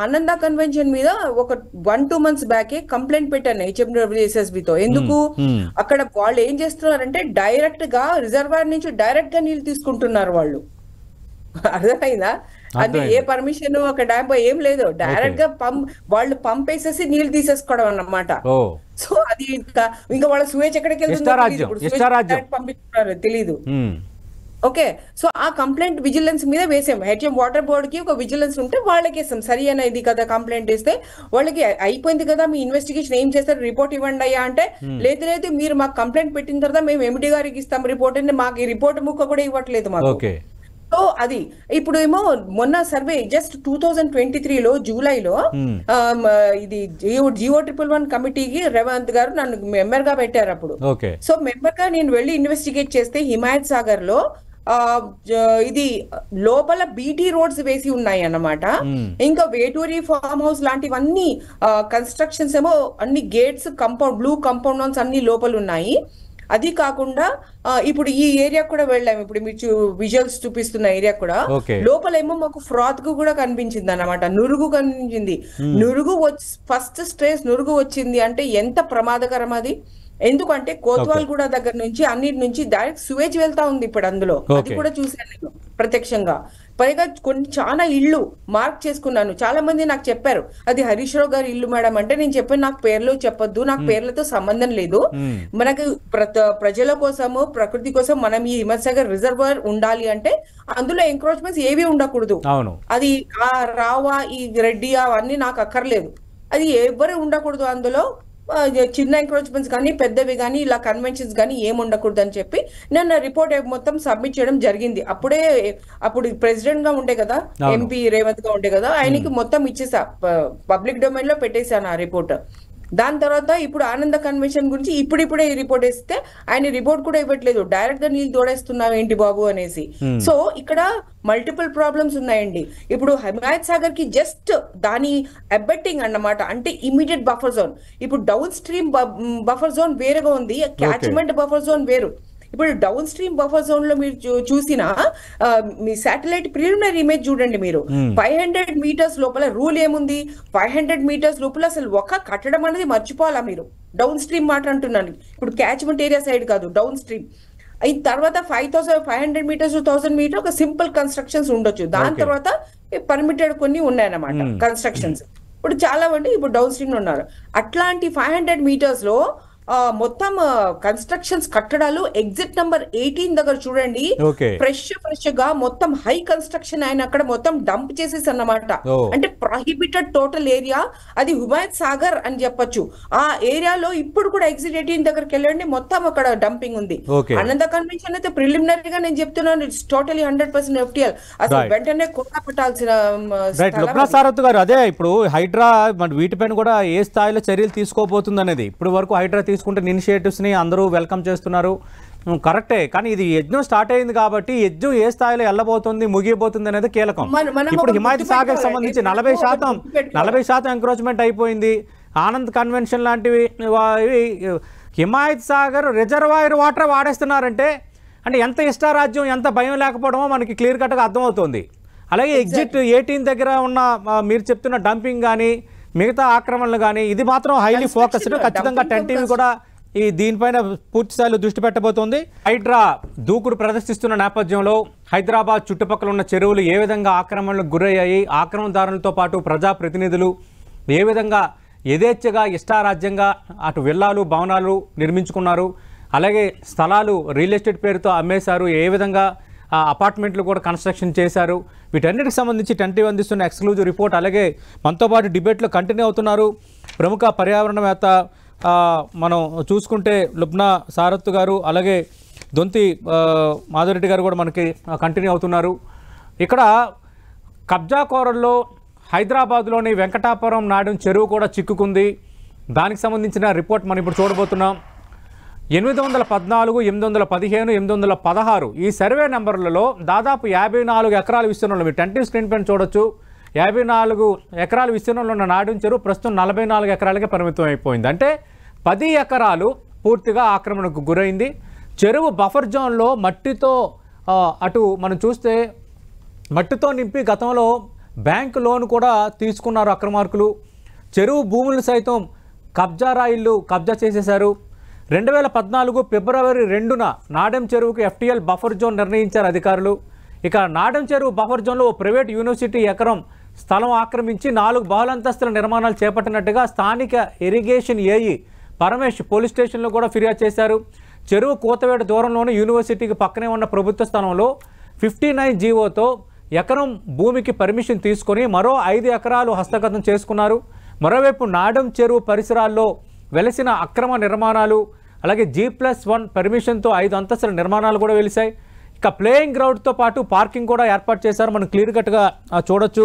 G: ఆనంద కన్వెన్షన్ మీద ఒక 1-2 months బ్యాకే కంప్లైంట్ పెట్టాను HMWSSBతో. ఎందుకు అక్కడ వాళ్ళు ఏం చేస్తున్నారంటే డైరెక్ట్ గా రిజర్వాయర్ నుంచి డైరెక్ట్ గా నీళ్ళు తీసుకుంటున్నారు వాళ్ళు. అర్థమైందా? అది ఏ పర్మిషన్ ఒక డ్యామ్ ఏం లేదు, డైరెక్ట్ గా వాళ్ళు పంప్ వేసేసి నీళ్ళు తీసేసుకోవడం అన్నమాట. సో అది ఇంకా వాళ్ళ సువేజ్ ఎక్కడికి వెళ్తుందో పంపిస్తున్నారు తెలీదు. ఓకే, సో ఆ కంప్లైంట్ విజిలెన్స్ మీద వేసాం. హెచ్ఎం వాటర్ బోర్డ్ కి ఒక విజిలెన్స్ ఉంటే వాళ్ళకి వేసాం. సరి అయినా ఇది కదా కంప్లైంట్ వేస్తే వాళ్ళకి అయిపోయింది కదా, మీ ఇన్వెస్టిగేషన్ ఏం చేస్తారు, రిపోర్ట్ ఇవ్వండి అయ్యా అంటే, లేదు మీరు మాకు కంప్లైంట్ పెట్టిన తర్వాత మేము ఎండి గారికి ఇస్తాం రిపోర్ట్ అని, మాకు ఈ రిపోర్ట్ ముక్క కూడా ఇవ్వట్లేదు మాకు. సో అది ఇప్పుడు ఏమో మొన్న సర్వే జస్ట్ 2023లో జూలైలో ఇది GO111 కమిటీకి రేవంత్ గారు నన్ను మెంబర్ గా పెట్టారు అప్పుడు. సో మెంబర్ గా నేను వెళ్ళి ఇన్వెస్టిగేట్ చేస్తే హిమాయత్ సాగర్ లో ఇది లోపల బీటీ రోడ్స్ వేసి ఉన్నాయి అన్నమాట. ఇంకా వేటూరి ఫార్మ్ హౌస్ లాంటివన్నీ కన్స్ట్రక్షన్స్ ఏమో అన్ని గేట్స్, కాంపౌండ్, బ్లూ కాంపౌండ్ అన్ని లోపల ఉన్నాయి. అది కాకుండా ఇప్పుడు ఈ ఏరియా కూడా వెళ్ళాము, ఇప్పుడు మీరు విజువల్స్ చూపిస్తున్న ఏరియా కూడా లోపలేమో మాకు ఫ్రాత్ కు కూడా కనిపించింది అన్నమాట, నురుగు కనిపించింది. నురుగు ఫస్ట్ స్టేజ్ నురుగు వచ్చింది అంటే ఎంత ప్రమాదకరం అది. ఎందుకంటే కోత్వాల్ కూడా దగ్గర నుంచి అన్నిటి నుంచి డైరెక్ట్ సువేజ్ వెళ్తా ఉంది ఇప్పుడు అందులో. అది కూడా చూశాను నేను ప్రత్యక్షంగా. పైగా కొన్ని చాలా ఇళ్ళు మార్క్ చేసుకున్నాను. చాలా మంది నాకు చెప్పారు అది హరీష్ రావు గారి ఇల్లు మేడం అంటే, నేను చెప్పాను నాకు పేర్లు చెప్పొద్దు, నాకు పేర్లతో సంబంధం లేదు. మనకు ప్రజల కోసము, ప్రకృతి కోసం మనం ఈ హిమాయత్ సాగర్ రిజర్వాయర్ ఉండాలి అంటే అందులో ఎంక్రోచ్మెంట్స్ ఏవి ఉండకూడదు. అది ఆ రావా, ఈ రెడ్డి అవన్నీ నాకు అక్కర్లేదు, అది ఎవరు ఉండకూడదు అందులో. చిన్న ఎంక్రోచ్మెంట్స్ కానీ పెద్దవి కానీ ఇలా కన్వెన్షన్స్ కానీ ఏమి ఉండకూడదు అని చెప్పి నేను రిపోర్ట్ మొత్తం సబ్మిట్ చేయడం జరిగింది. అప్పుడు ప్రెసిడెంట్ గా ఉండే కదా, ఎంపీ రేవంత్ గా ఉండే కదా, ఆయనకి మొత్తం ఇచ్చేసా, పబ్లిక్ డొమైన్ లో పెట్టేశాను ఆ రిపోర్ట్. దాని తర్వాత ఇప్పుడు ఆనంద కన్వెన్షన్ గురించి ఇప్పుడిప్పుడే రిపోర్ట్ ఇస్తే ఆయన రిపోర్ట్ కూడా ఇవ్వట్లేదు, డైరెక్ట్ గా నీళ్ళు తోడేస్తున్నావు ఏంటి బాబు అనేసి. సో ఇక్కడ మల్టిపుల్ ప్రాబ్లమ్స్ ఉన్నాయండి. ఇప్పుడు హిమాయత్ సాగర్ కి జస్ట్ దాని అబెట్టింగ్ అన్నమాట, అంటే ఇమీడియట్ బఫర్ జోన్. ఇప్పుడు డౌన్ స్ట్రీమ్ బఫర్ జోన్ వేరుగా ఉంది, క్యాచ్మెంట్ బఫర్ జోన్ వేరు. ఇప్పుడు డౌన్ స్ట్రీమ్ బఫర్ జోన్ లో మీరు చూసిన మీ శాటిలైట్ ప్రిలిమినరీ ఇమేజ్ చూడండి మీరు. 500 మీటర్స్ లోపల రూల్ ఏముంది, 500 మీటర్స్ లోపల అసలు ఒక కట్టడం అనేది మర్చిపోవాలా మీరు. డౌన్ స్ట్రీమ్ మాట అంటున్నాను, ఇప్పుడు క్యాచ్మెంట్ ఏరియా సైడ్ కాదు, డౌన్ స్ట్రీమ్. అయిన తర్వాత 500 మీటర్స్ 1000 మీటర్ ఒక సింపుల్ కన్స్ట్రక్షన్స్ ఉండొచ్చు, దాని తర్వాత పర్మిటెడ్ కొన్ని ఉన్నాయన్నమాట కన్స్ట్రక్షన్స్. ఇప్పుడు చాలా మంది ఇప్పుడు డౌన్ స్ట్రీమ్ ఉన్నారు. అట్లాంటి 500 మీటర్స్ లో మొత్తం కన్స్ట్రక్షన్స్ కట్టడాలు ఎగ్జిట్ నంబర్ 18 దగ్గర చూడండి, ఫ్రెష్ గా మొత్తం హై కన్స్ట్రక్షన్ ఆయన అక్కడ మొత్తం డంప్ చేసేసి అన్నమాట. అంటే ప్రొహిబిటెడ్ టోటల్ ఏరియా అది హిమాయత్ సాగర్ అని చెప్పొచ్చు. ఆ ఏరియాలో ఇప్పుడు కూడా ఎగ్జిట్ 18 దగ్గరికి వెళ్ళండి, మొత్తం అక్కడ డంపింగ్ ఉంది. ఆనంద కన్వెన్షన్ అయితే ప్రిలిమినరీగా నేను చెప్తున్నాను, ఇట్స్ టోటలీ 100% FTL. అసలు వెంటనే కొత్త పెట్టాల్సిన
A: గారు అదే ఇప్పుడు హైడ్రా వీటిపైన కూడా ఏ స్థాయిలో చర్యలు తీసుకోబోతుంది అనేది. ఇప్పుడు వరకు హైడ్రా తీసుకుంటున్న ఇనిషియేటివ్స్ని అందరూ వెల్కమ్ చేస్తున్నారు, కరెక్టే. కానీ ఇది యజ్ఞం స్టార్ట్ అయింది కాబట్టి యజ్ఞం ఏ స్థాయిలో వెళ్ళబోతుంది, ముగియబోతుంది అనేది కీలకం. ఇప్పుడు హిమాయత్ సాగర్ సంబంధించి 40% ఎంక్రోచ్మెంట్ అయిపోయింది. ఆనంద్ కన్వెన్షన్ లాంటివి హిమాయత్ సాగర్ రిజర్వాయర్ వాటర్ వాడేస్తున్నారంటే అంటే ఎంత ఇష్టారాజ్యం, ఎంత భయం లేకపోవడమో మనకి క్లియర్ కట్గా అర్థమవుతుంది. అలాగే ఎగ్జిట్ 18 దగ్గర ఉన్న మీరు చెప్తున్న డంపింగ్ కానీ మిగతా ఆక్రమణలు కానీ ఇది మాత్రం హైలీ ఫోకస్డ్. ఖచ్చితంగా 10 టీవీ కూడా ఈ దీనిపైన పూర్తి స్థాయిలో దృష్టి పెట్టబోతోంది. హైడ్రా దూకుడు ప్రదర్శిస్తున్న నేపథ్యంలో హైదరాబాద్ చుట్టుపక్కల ఉన్న చెరువులు ఏ విధంగా ఆక్రమణలకు గురయ్యాయి, ఆక్రమణదారులతో పాటు ప్రజాప్రతినిధులు ఏ విధంగా యథేచ్ఛగా ఇష్టారాజ్యంగా అటు విల్లాలు భవనాలు నిర్మించుకున్నారు, అలాగే స్థలాలు రియల్ ఎస్టేట్ పేరుతో అమ్మేశారు, ఏ విధంగా అపార్ట్మెంట్లు కూడా కన్స్ట్రక్షన్ చేశారు, వీటన్నిటికి సంబంధించి 10 టీవీ అందిస్తున్న ఎక్స్క్లూజివ్ రిపోర్ట్. అలాగే మనతో పాటు డిబేట్లో కంటిన్యూ అవుతున్నారు ప్రముఖ పర్యావరణవేత్త మనం చూసుకుంటే లుబ్నా సారత్ గారు, అలాగే దొంతి మాధవరెడ్డి గారు కూడా మనకి కంటిన్యూ అవుతున్నారు. ఇక్కడ కబ్జాకోరల్లో హైదరాబాద్లోని వెంకటాపురం నాడు చెరువు కూడా చిక్కుకుంది. దానికి సంబంధించిన రిపోర్ట్ మనం ఇప్పుడు చూడబోతున్నాం. 814, 815, 816 ఈ సర్వే నెంబర్లలో దాదాపు 54 ఎకరాల విస్తీర్ణంలో మీరు 10 టీవీ స్క్రీన్ పైన చూడొచ్చు. 54 ఎకరాల విస్తీర్ణంలో ఉన్న నాడు చెరువు ప్రస్తుతం 44 ఎకరాలకే పరిమితం అయిపోయింది. అంటే 10 ఎకరాలు పూర్తిగా ఆక్రమణకు గురైంది. చెరువు బఫర్ జోన్లో మట్టితో అటు మనం చూస్తే మట్టితో నింపి గతంలో బ్యాంకు లోన్ కూడా తీసుకున్నారు అక్రమార్కులు. చెరువు భూములను సైతం కబ్జా రాయిళ్ళు కబ్జా చేసేశారు. 2014 ఫిబ్రవరి 2న నాడెం చెరువుకు FTL బఫర్ జోన్ నిర్ణయించారు అధికారులు. ఇక నాడెం చెరువు బఫర్ జోన్లో ఓ ప్రైవేట్ యూనివర్సిటీ ఎకరం స్థలం ఆక్రమించి 4 బహుళంతస్తుల నిర్మాణాలు చేపట్టినట్టుగా స్థానిక ఇరిగేషన్ ఏఈ పరమేష్ పోలీస్ స్టేషన్లో కూడా ఫిర్యాదు చేశారు. చెరువు కూతవేట దూరంలోని యూనివర్సిటీకి పక్కనే ఉన్న ప్రభుత్వ స్థలంలో 59 జీవోతో ఎకరం భూమికి పర్మిషన్ తీసుకొని మరో 5 ఎకరాలు హస్తగతం చేసుకున్నారు. మరోవైపు నాడెం చెరువు పరిసరాల్లో వెలసిన అక్రమ నిర్మాణాలు, అలాగే G+1 పర్మిషన్తో 5 అంతస్తుల నిర్మాణాలు కూడా వెలిశాయి. ఇక ప్లేయింగ్ గ్రౌండ్తో పాటు పార్కింగ్ కూడా ఏర్పాటు చేశారు, మనం క్లియర్ కట్గా చూడొచ్చు.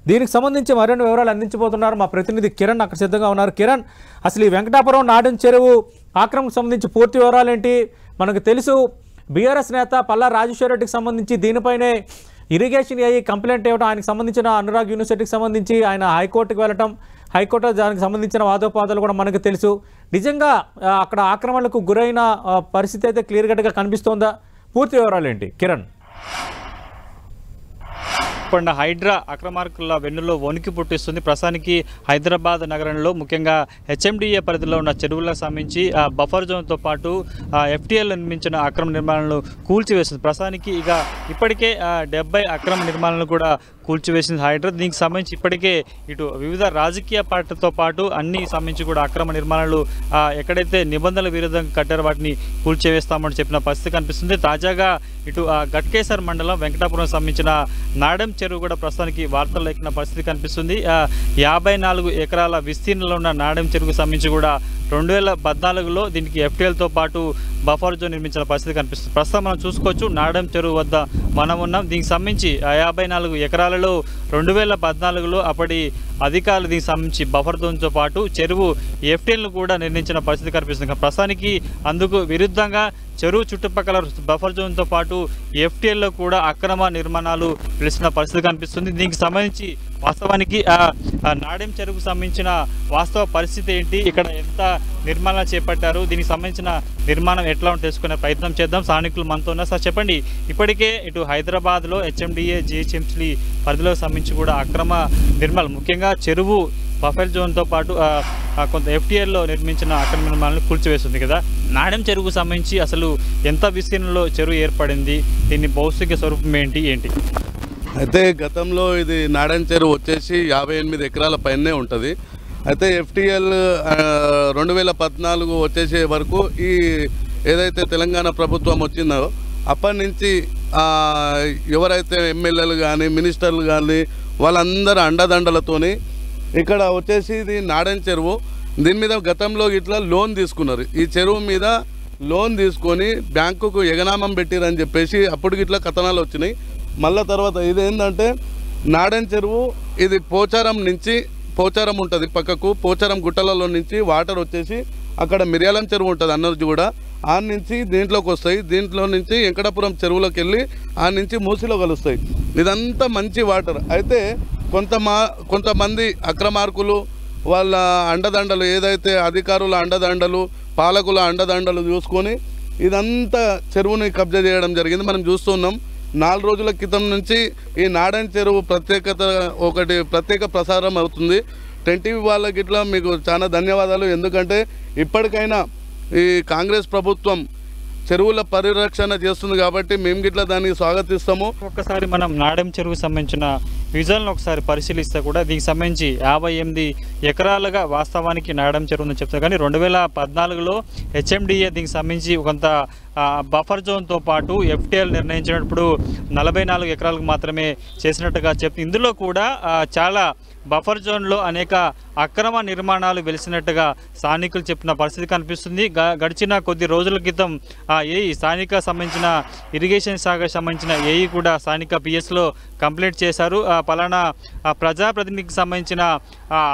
A: దీనికి సంబంధించి మరిన్ని వివరాలు అందించబోతున్నారు మా ప్రతినిధి కిరణ్, అక్కడ సిద్ధంగా ఉన్నారు. కిరణ్, అసలు ఈ వెంకటాపురం నాడెం చెరువు ఆక్రమణకు సంబంధించి పూర్తి వివరాలు ఏంటి? మనకు తెలుసు బీఆర్ఎస్ నేత పల్లా రాజేశ్వర రెడ్డికి సంబంధించి దీనిపైనే ఇరిగేషన్ ఏఈ కంప్లైంట్ ఇవ్వడం, ఆయనకు సంబంధించిన అనురాగ్ యూనివర్సిటీకి సంబంధించి ఆయన హైకోర్టుకు వెళ్ళటం, హైకోర్టు దానికి సంబంధించిన వాదోపాదాలు కూడా మనకు తెలుసు. నిజంగా అక్కడ ఆక్రమణలకు గురైన పరిస్థితి అయితే క్లియర్ కట్గా కనిపిస్తోందా? పూర్తి వివరాలు ఏంటి కిరణ్?
M: ఇప్పుడు హైడ్రా అక్రమార్కుల వెన్నులో వణికి పుట్టిస్తుంది. ప్రస్తుతానికి హైదరాబాద్ నగరంలో ముఖ్యంగా HMDA పరిధిలో ఉన్న చెరువులకు సంబంధించి బఫర్ జోన్తో పాటు FTL నిర్మించిన అక్రమ నిర్మాణాలను కూల్చివేస్తుంది. ప్రస్తుతానికి ఇప్పటికే 70 అక్రమ నిర్మాణాలను కూడా కూల్చివేసింది హైడ్రా. దీనికి సంబంధించి ఇప్పటికే ఇటు వివిధ రాజకీయ పార్టీలతో పాటు అన్ని సంబంధించి కూడా అక్రమ నిర్మాణాలు ఎక్కడైతే నిబంధనల విరుద్ధంగా కట్టారో వాటిని కూల్చివేస్తామని చెప్పిన పరిస్థితి కనిపిస్తుంది. తాజాగా ఇటు గట్కేసర్ మండలం వెంకటాపురం సంబంధించిన నాడెం చెరువు కూడా ప్రస్తుతానికి వార్తల్లో ఎక్కిన పరిస్థితి కనిపిస్తుంది. 54 ఎకరాల విస్తీర్ణంలో ఉన్న నాడెం చెరువుకు సంబంధించి కూడా 2014లో దీనికి FTLతో పాటు బఫర్ జోన్ నిర్మించిన పరిస్థితి కనిపిస్తుంది. ప్రస్తుతం మనం చూసుకోవచ్చు నాడం చెరువు వద్ద మనం ఉన్నాం. దీనికి సంబంధించి 54 ఎకరాలలో 2014లో అప్పటి అధికారులు దీనికి సంబంధించి బఫర్ జోన్తో పాటు చెరువు FTLను కూడా నిర్మించిన పరిస్థితి కనిపిస్తుంది. ప్రస్తుతానికి అందుకు విరుద్ధంగా చెరువు చుట్టుపక్కల బఫర్ జోన్తో పాటు FTLలో కూడా అక్రమ నిర్మాణాలు వెలిసిన పరిస్థితి కనిపిస్తుంది. దీనికి సంబంధించి వాస్తవానికి నాడెం చెరువుకు సంబంధించిన వాస్తవ పరిస్థితి ఏంటి, ఇక్కడ ఎంత నిర్మాణాలు చేపట్టారు, దీనికి సంబంధించిన నిర్మాణం ఎట్లా తెలుసుకునే ప్రయత్నం చేద్దాం. స్థానికులు మనతో ఉన్నారు. సార్ చెప్పండి, ఇప్పటికే ఇటు హైదరాబాద్లో HMDA GHMC పరిధిలో సంబంధించి కూడా అక్రమ నిర్మాణాలు ముఖ్యంగా చెరువు బఫర్ జోన్తో పాటు కొంత FTLలో నిర్మించిన అక్రమ నిర్మాణాలను కూల్చివేస్తుంది కదా. నాడెం చెరువుకు సంబంధించి అసలు ఎంత విస్తీర్ణంలో చెరువు ఏర్పడింది, దీని భౌతిక స్వరూపం ఏంటి?
N: అయితే గతంలో ఇది నాడెం చెరువు వచ్చేసి 58 ఎకరాల పైనే ఉంటుంది. అయితే FTL 2014 వచ్చేసే వరకు ఈ ఏదైతే తెలంగాణ ప్రభుత్వం వచ్చిందో అప్పటి నుంచి ఎవరైతే ఎమ్మెల్యేలు కానీ మినిస్టర్లు కానీ వాళ్ళందరూ అండదండలతోని ఇక్కడ వచ్చేసి ఇది నాడెం చెరువు. దీని మీద గతంలో ఇట్లా లోన్ తీసుకున్నారు. ఈ చెరువు మీద లోన్ తీసుకొని బ్యాంకుకు ఎగనామం పెట్టిరని చెప్పేసి అప్పుడు ఇట్లా కథనాలు వచ్చినాయి. మళ్ళీ తర్వాత ఇది ఏంటంటే నాడెం చెరువు ఇది పోచారం ఉంటుంది పక్కకు, పోచారం గుట్టలలో నుంచి వాటర్ వచ్చేసి అక్కడ మిర్యాలం చెరువు ఉంటుంది అన్నది కూడా ఆ నుంచి దీంట్లోకి వస్తాయి. దీంట్లో నుంచి వెంకటాపురం చెరువులోకి వెళ్ళి ఆ నుంచి మూసిలో కలుస్తాయి. ఇదంతా మంచి వాటర్. అయితే కొంతమంది అక్రమార్కులు వాళ్ళ అండదండలు ఏదైతే అధికారుల అండదండలు పాలకుల అండదండలు చూసుకొని ఇదంతా చెరువుని కబ్జా చేయడం జరిగింది. మనం చూస్తున్నాం. 4 రోజుల క్రితం నుంచి ఈ నాడెం చెరువు ప్రత్యేక ప్రసారం అవుతుంది. 10TV వాళ్ళకి ఇట్లా మీకు చాలా ధన్యవాదాలు. ఎందుకంటే ఇప్పటికైనా ఈ కాంగ్రెస్ ప్రభుత్వం చెరువుల పరిరక్షణ చేస్తుంది కాబట్టి మేము గిట్లా దాన్ని స్వాగతిస్తాము.
M: ఒక్కసారి మనం నాడెం చెరువుకు సంబంధించిన విజువల్ని ఒకసారి పరిశీలిస్తే కూడా దీనికి సంబంధించి 58 ఎకరాలుగా వాస్తవానికి నాడెం చెరువు ఉందని చెప్తారు. కానీ 2014లో HMDA దీనికి సంబంధించి కొంత బఫర్ జోన్తో పాటు FTL నిర్ణయించినప్పుడు 44 ఎకరాలకు మాత్రమే చేసినట్టుగా చెప్తే ఇందులో కూడా చాలా బఫర్ జోన్లో అనేక అక్రమ నిర్మాణాలు వెలిసినట్టుగా స్థానికులు చెప్పిన పరిస్థితి కనిపిస్తుంది. గడిచిన కొద్ది రోజుల క్రితం ఏఈ స్థానిక సంబంధించిన ఇరిగేషన్ శాఖకు సంబంధించిన ఏఈ కూడా స్థానిక PSలో కంప్లైంట్ చేశారు. పలానా ప్రజాప్రతినిధికి సంబంధించిన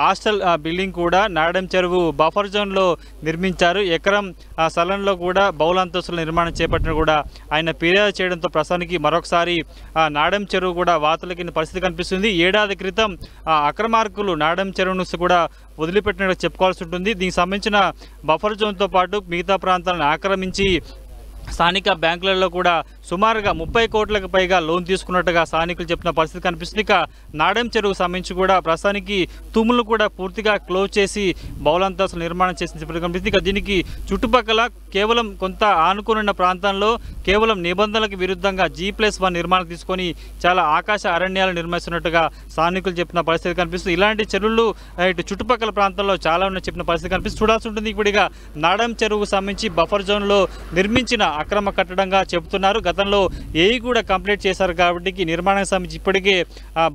M: హాస్టల్ బిల్డింగ్ కూడా నాడెం చెరువు బఫర్ జోన్లో నిర్మించారు. ఎకరం స్థలంలో కూడా బహుళంతస్తుల నిర్మాణం చేపట్టిన కూడా ఆయన ఫిర్యాదు చేయడంతో ప్రస్తుతానికి మరొకసారి నాడెం చెరువు కూడా వార్తలకి పరిస్థితి కనిపిస్తుంది. ఏడాది క్రితం అక్రమార్కులు నాడెం చెరువును కూడా వదిలిపెట్టినట్టు చెప్పుకోవాల్సి ఉంటుంది. దీనికి సంబంధించిన బఫర్ జోన్తో పాటు మిగతా ప్రాంతాలను ఆక్రమించి స్థానిక బ్యాంకులలో కూడా సుమారుగా 30 కోట్లకు పైగా లోన్ తీసుకున్నట్టుగా స్థానికులు చెప్పిన పరిస్థితి కనిపిస్తుంది. ఇక నాడెం చెరువుకు సంబంధించి కూడా ప్రస్తుతానికి తుమ్ములు కూడా పూర్తిగా క్లోజ్ చేసి బహుళంతస్తులు నిర్మాణం చేసిన కనిపిస్తుంది. ఇక దీనికి చుట్టుపక్కల కేవలం కొంత ఆనుకున్న ప్రాంతంలో కేవలం నిబంధనలకు విరుద్ధంగా G+1 నిర్మాణం తీసుకొని చాలా ఆకాశ అరణ్యాలు నిర్మిస్తున్నట్టుగా స్థానికులు చెప్పిన పరిస్థితి కనిపిస్తుంది. ఇలాంటి చెరువులు ఇటు చుట్టుపక్కల ప్రాంతాల్లో చాలా ఉన్న చెప్పిన పరిస్థితి కనిపిస్తుంది. చూడాల్సి ఉంటుంది. ఇప్పుడుగా నాడెం చెరువుకు సంబంధించి బఫర్ జోన్లో నిర్మించిన అక్రమ కట్టడంగా చెబుతున్నారు. గతంలో ఏఈ కూడా కంప్లీట్ చేశారు కాబట్టి నిర్మాణానికి సంబంధించి ఇప్పటికే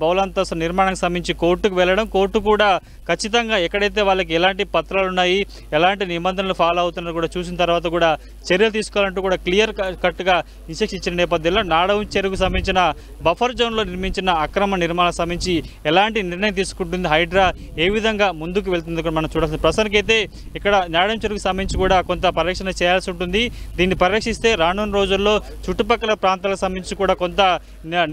M: బహుళంతస్తు నిర్మాణానికి సంబంధించి కోర్టుకు వెళ్ళడం, కోర్టు కూడా ఖచ్చితంగా ఎక్కడైతే వాళ్ళకి ఎలాంటి పత్రాలు ఉన్నాయి, ఎలాంటి నిబంధనలు ఫాలో అవుతున్నారో కూడా చూసిన తర్వాత కూడా చర్యలు తీసుకోవాలంటూ కూడా క్లియర్ కట్గా ఇన్స్ట్రక్షన్ ఇచ్చిన నేపథ్యంలో నాడెం చెరువుకు సంబంధించిన బఫర్ జోన్లో నిర్మించిన అక్రమ నిర్మాణానికి సంబంధించి ఎలాంటి నిర్ణయం తీసుకుంటుంది, హైడ్రా ఏ విధంగా ముందుకు వెళ్తుంది కూడా మనం చూడాల్సిన ప్రస్తుతానికైతే ఇక్కడ నాడెం చెరువుకు సంబంధించి కూడా కొంత పరీక్షణ చేయాల్సి ఉంటుంది. దీన్ని పరీక్షిస్తే రానున్న రోజుల్లో చుట్టుపక్కల ప్రాంతాలకు సంబంధించి కూడా కొంత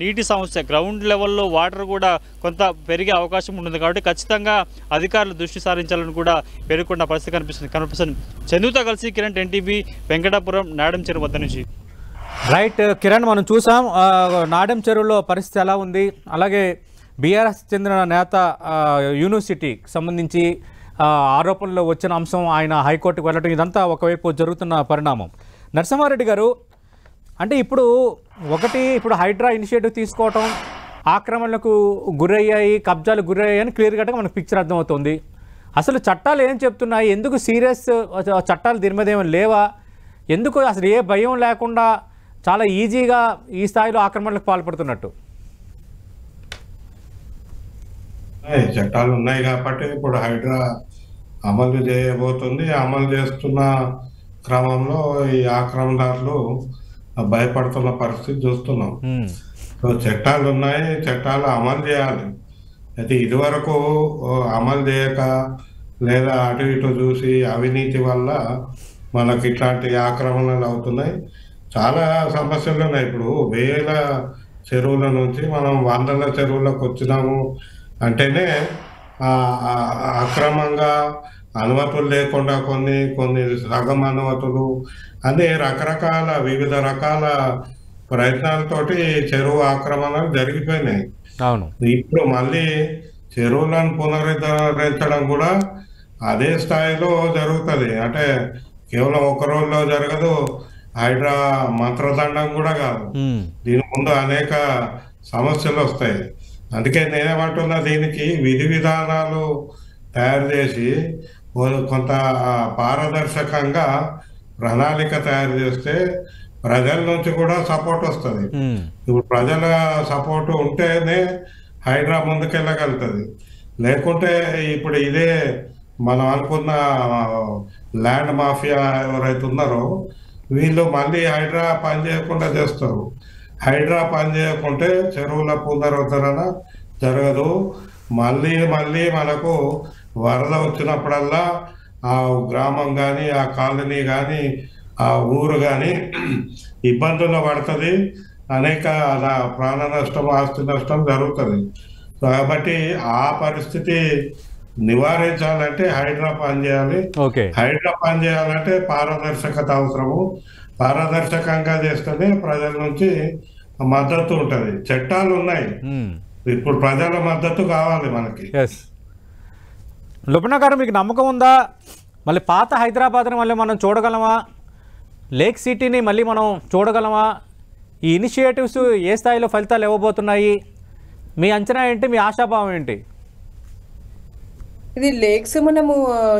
M: నీటి సమస్య గ్రౌండ్ లెవెల్లో వాటర్ కూడా కొంత పెరిగే అవకాశం ఉంటుంది. కాబట్టి ఖచ్చితంగా అధికారులు దృష్టి సారించాలని కూడా పేర్కొన్న పరిస్థితి కనిపిస్తుంది. చందుతో కలిసి కిరణ్, 10TV, వెంకటాపురం, నాడెం చెరువు వద్ద నుంచి.
A: రైట్ కిరణ్, మనం చూసాం నాడెం చెరువులో పరిస్థితి ఎలా ఉంది. అలాగే బీఆర్ఎస్ చెందిన నేత యూనివర్సిటీకి సంబంధించి ఆరోపణలు వచ్చిన అంశం, ఆయన హైకోర్టుకు వెళ్ళడం, ఇదంతా ఒకవైపు జరుగుతున్న పరిణామం. నరసింహారెడ్డి గారు, అంటే ఇప్పుడు హైడ్రా ఇనిషియేటివ్ తీసుకోవటం, ఆక్రమణలకు గురయ్యాయి, కబ్జాలు గురయ్యాయి అని క్లియర్ కట్గా మనకు పిక్చర్ అర్థమవుతుంది. అసలు చట్టాలు ఏం చెప్తున్నాయి, ఎందుకు సీరియస్ చట్టాలు దీని మీద ఏమైనా లేవా, ఎందుకు అసలు ఏ భయం లేకుండా చాలా ఈజీగా ఈ స్థాయిలో ఆక్రమణలకు పాల్పడుతున్నట్టు?
F: చట్టాలు ఉన్నాయి కాబట్టి ఇప్పుడు హైడ్రా అమలు చేయబోతుంది. అమలు చేస్తున్న క్రమంలో ఈ ఆక్రమణదారులు భయపడుతున్న పరిస్థితి చూస్తున్నాం. సో చట్టాలు ఉన్నాయి, చట్టాలు అమలు చేయాలి. అయితే ఇదివరకు అమలు చేయక లేదా అటు ఇటు చూసి అవినీతి వల్ల మనకి ఇట్లాంటి ఆక్రమణలు అవుతున్నాయి. చాలా సమస్యలు ఉన్నాయి. ఇప్పుడు వేల చెరువుల నుంచి మనం వందల చెరువులకు వచ్చినాము అంటేనే అక్రమంగా అనుమతులు లేకుండా కొన్ని సగం అనుమతులు అన్ని రకరకాల వివిధ రకాల ప్రయత్నాలతోటి చెరువు ఆక్రమణలు జరిగిపోయినాయి.
A: అవును.
F: ఇప్పుడు మళ్ళీ చెరువులను పునరుద్ధరించడం కూడా అదే స్థాయిలో జరుగుతుంది. అంటే కేవలం ఒక రోజులో జరగదు, హైడ్రా మంత్రదండం కూడా కాదు. దీని ముందు అనేక సమస్యలు వస్తాయి. అందుకే నేనేమంటున్నా, దీనికి విధి విధానాలు తయారు చేసి కొంత పారదర్శకంగా ప్రణాళిక తయారు చేస్తే ప్రజల నుంచి కూడా సపోర్ట్ వస్తుంది. ఇప్పుడు ప్రజల సపోర్ట్ ఉంటేనే హైడ్రా ముందుకెళ్ళగలుగుతుంది. లేకుంటే ఇప్పుడు ఇదే మనం అనుకున్న ల్యాండ్ మాఫియా ఎవరైతే ఉన్నారో వీళ్ళు మళ్ళీ హైడ్రా పని చేయకుండా చేస్తారు. హైడ్రా పని చేయకుంటే చెరువుల పునరుద్ధరణ జరగదు. మళ్ళీ మనకు వరద వచ్చినప్పుడల్లా ఆ గ్రామం కానీ ఆ కాలనీ కానీ ఆ ఊరు కానీ ఇబ్బందుల్లో పడుతుంది. అనేక ప్రాణ నష్టం, ఆస్తి నష్టం జరుగుతుంది. కాబట్టి ఆ పరిస్థితి నివారించాలంటే హైడ్రా పని చేయాలి. హైడ్రా పని చేయాలంటే పారదర్శకత అవసరము. పారదర్శకంగా చేస్తేనే ప్రజల నుంచి మద్దతు ఉంటది. చట్టాలు ఉన్నాయి, ఇప్పుడు ప్రజల మద్దతు కావాలి మనకి.
A: లుబ్నా గారు, మీకు నమ్మకం ఉందా మళ్ళీ పాత హైదరాబాద్ని మళ్ళీ మనం చూడగలమా? లేక్ సిటీని మళ్ళీ మనం చూడగలమా? ఈ ఇనిషియేటివ్స్ ఏ స్థాయిలో ఫలితాలు ఇవ్వబోతున్నాయి? మీ అంచనా ఏంటి? మీ ఆశాభావం ఏంటి?
G: ఇది లేక్స్ మనము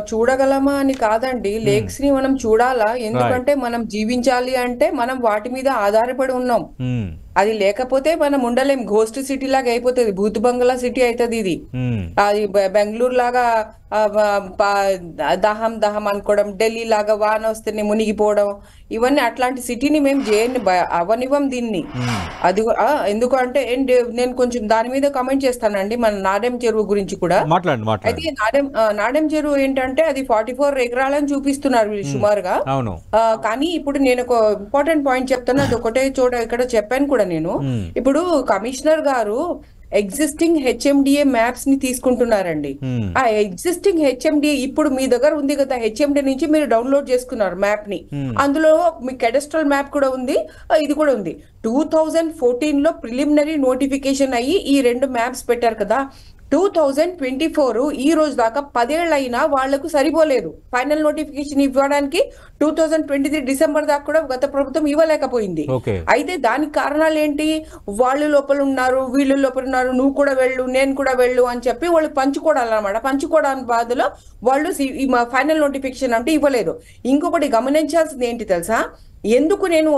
G: చూడగలమా అని కాదండి, లేక్స్ ని మనం చూడాలా. ఎందుకంటే మనం జీవించాలి అంటే మనం వాటి మీద ఆధారపడి ఉన్నాం. అది లేకపోతే మనం ఉండలేం. గోస్ట్ సిటీ లాగా అయిపోతుంది, భూత్ బంగ్లా సిటీ అవుతుంది ఇది. అది బెంగళూరు లాగా దహం అనుకోవడం, ఢిల్లీ లాగా వాన వస్తేనే మునిగిపోవడం, ఇవన్నీ అట్లాంటి సిటీని మేము అవనివ్వం దీన్ని. అది ఎందుకంటే నేను కొంచెం దాని మీద కామెంట్ చేస్తానండి. మన నాడెం చెరువు గురించి కూడా అయితే నాడెం చెరువు ఏంటంటే అది 44 ఎకరాలని చూపిస్తున్నారు సుమారుగా. కానీ ఇప్పుడు నేను ఒక ఇంపార్టెంట్ పాయింట్ చెప్తాను. అది ఒకటే చోట ఇక్కడ చెప్పాను కూడా నేను. ఇప్పుడు కమిషనర్ గారు ఎగ్జిస్టింగ్ హెచ్ఎండిఏ మ్యాప్స్ ని తీసుకుంటున్నారండి. ఆ ఎగ్జిస్టింగ్ హెచ్ఎండిఏ ఇప్పుడు మీ దగ్గర ఉంది కదా, హెచ్ఎండి నుంచి మీరు డౌన్లోడ్ చేసుకున్నారు మ్యాప్ ని. అందులో మీ కెడస్ట్రల్ మ్యాప్ కూడా ఉంది, ఇది కూడా ఉంది. 2014 లో ప్రిలిమినరీ నోటిఫికేషన్ అయ్యి ఈ 2 మ్యాప్స్ పెట్టారు కదా. 2024 ఈ రోజు దాకా 10 ఏళ్ళు అయినా వాళ్లకు సరిపోలేదు ఫైనల్ నోటిఫికేషన్ ఇవ్వడానికి. 2023 డిసెంబర్ దాకా కూడా గత ప్రభుత్వం ఇవ్వలేకపోయింది. అయితే దానికి కారణాలు ఏంటి? వాళ్ళు లోపల ఉన్నారు, వీళ్ళు లోపల ఉన్నారు, నువ్వు కూడా వెళ్ళు, నేను కూడా వెళ్ళు అని చెప్పి వాళ్ళు పంచుకోవాలన్నమాట. పంచుకోవడానికి బాధలో వాళ్ళు ఫైనల్ నోటిఫికేషన్ అంటే ఇవ్వలేదు. ఇంకొకటి గమనించాల్సింది ఏంటి తెలుసా? ఎందుకు నేను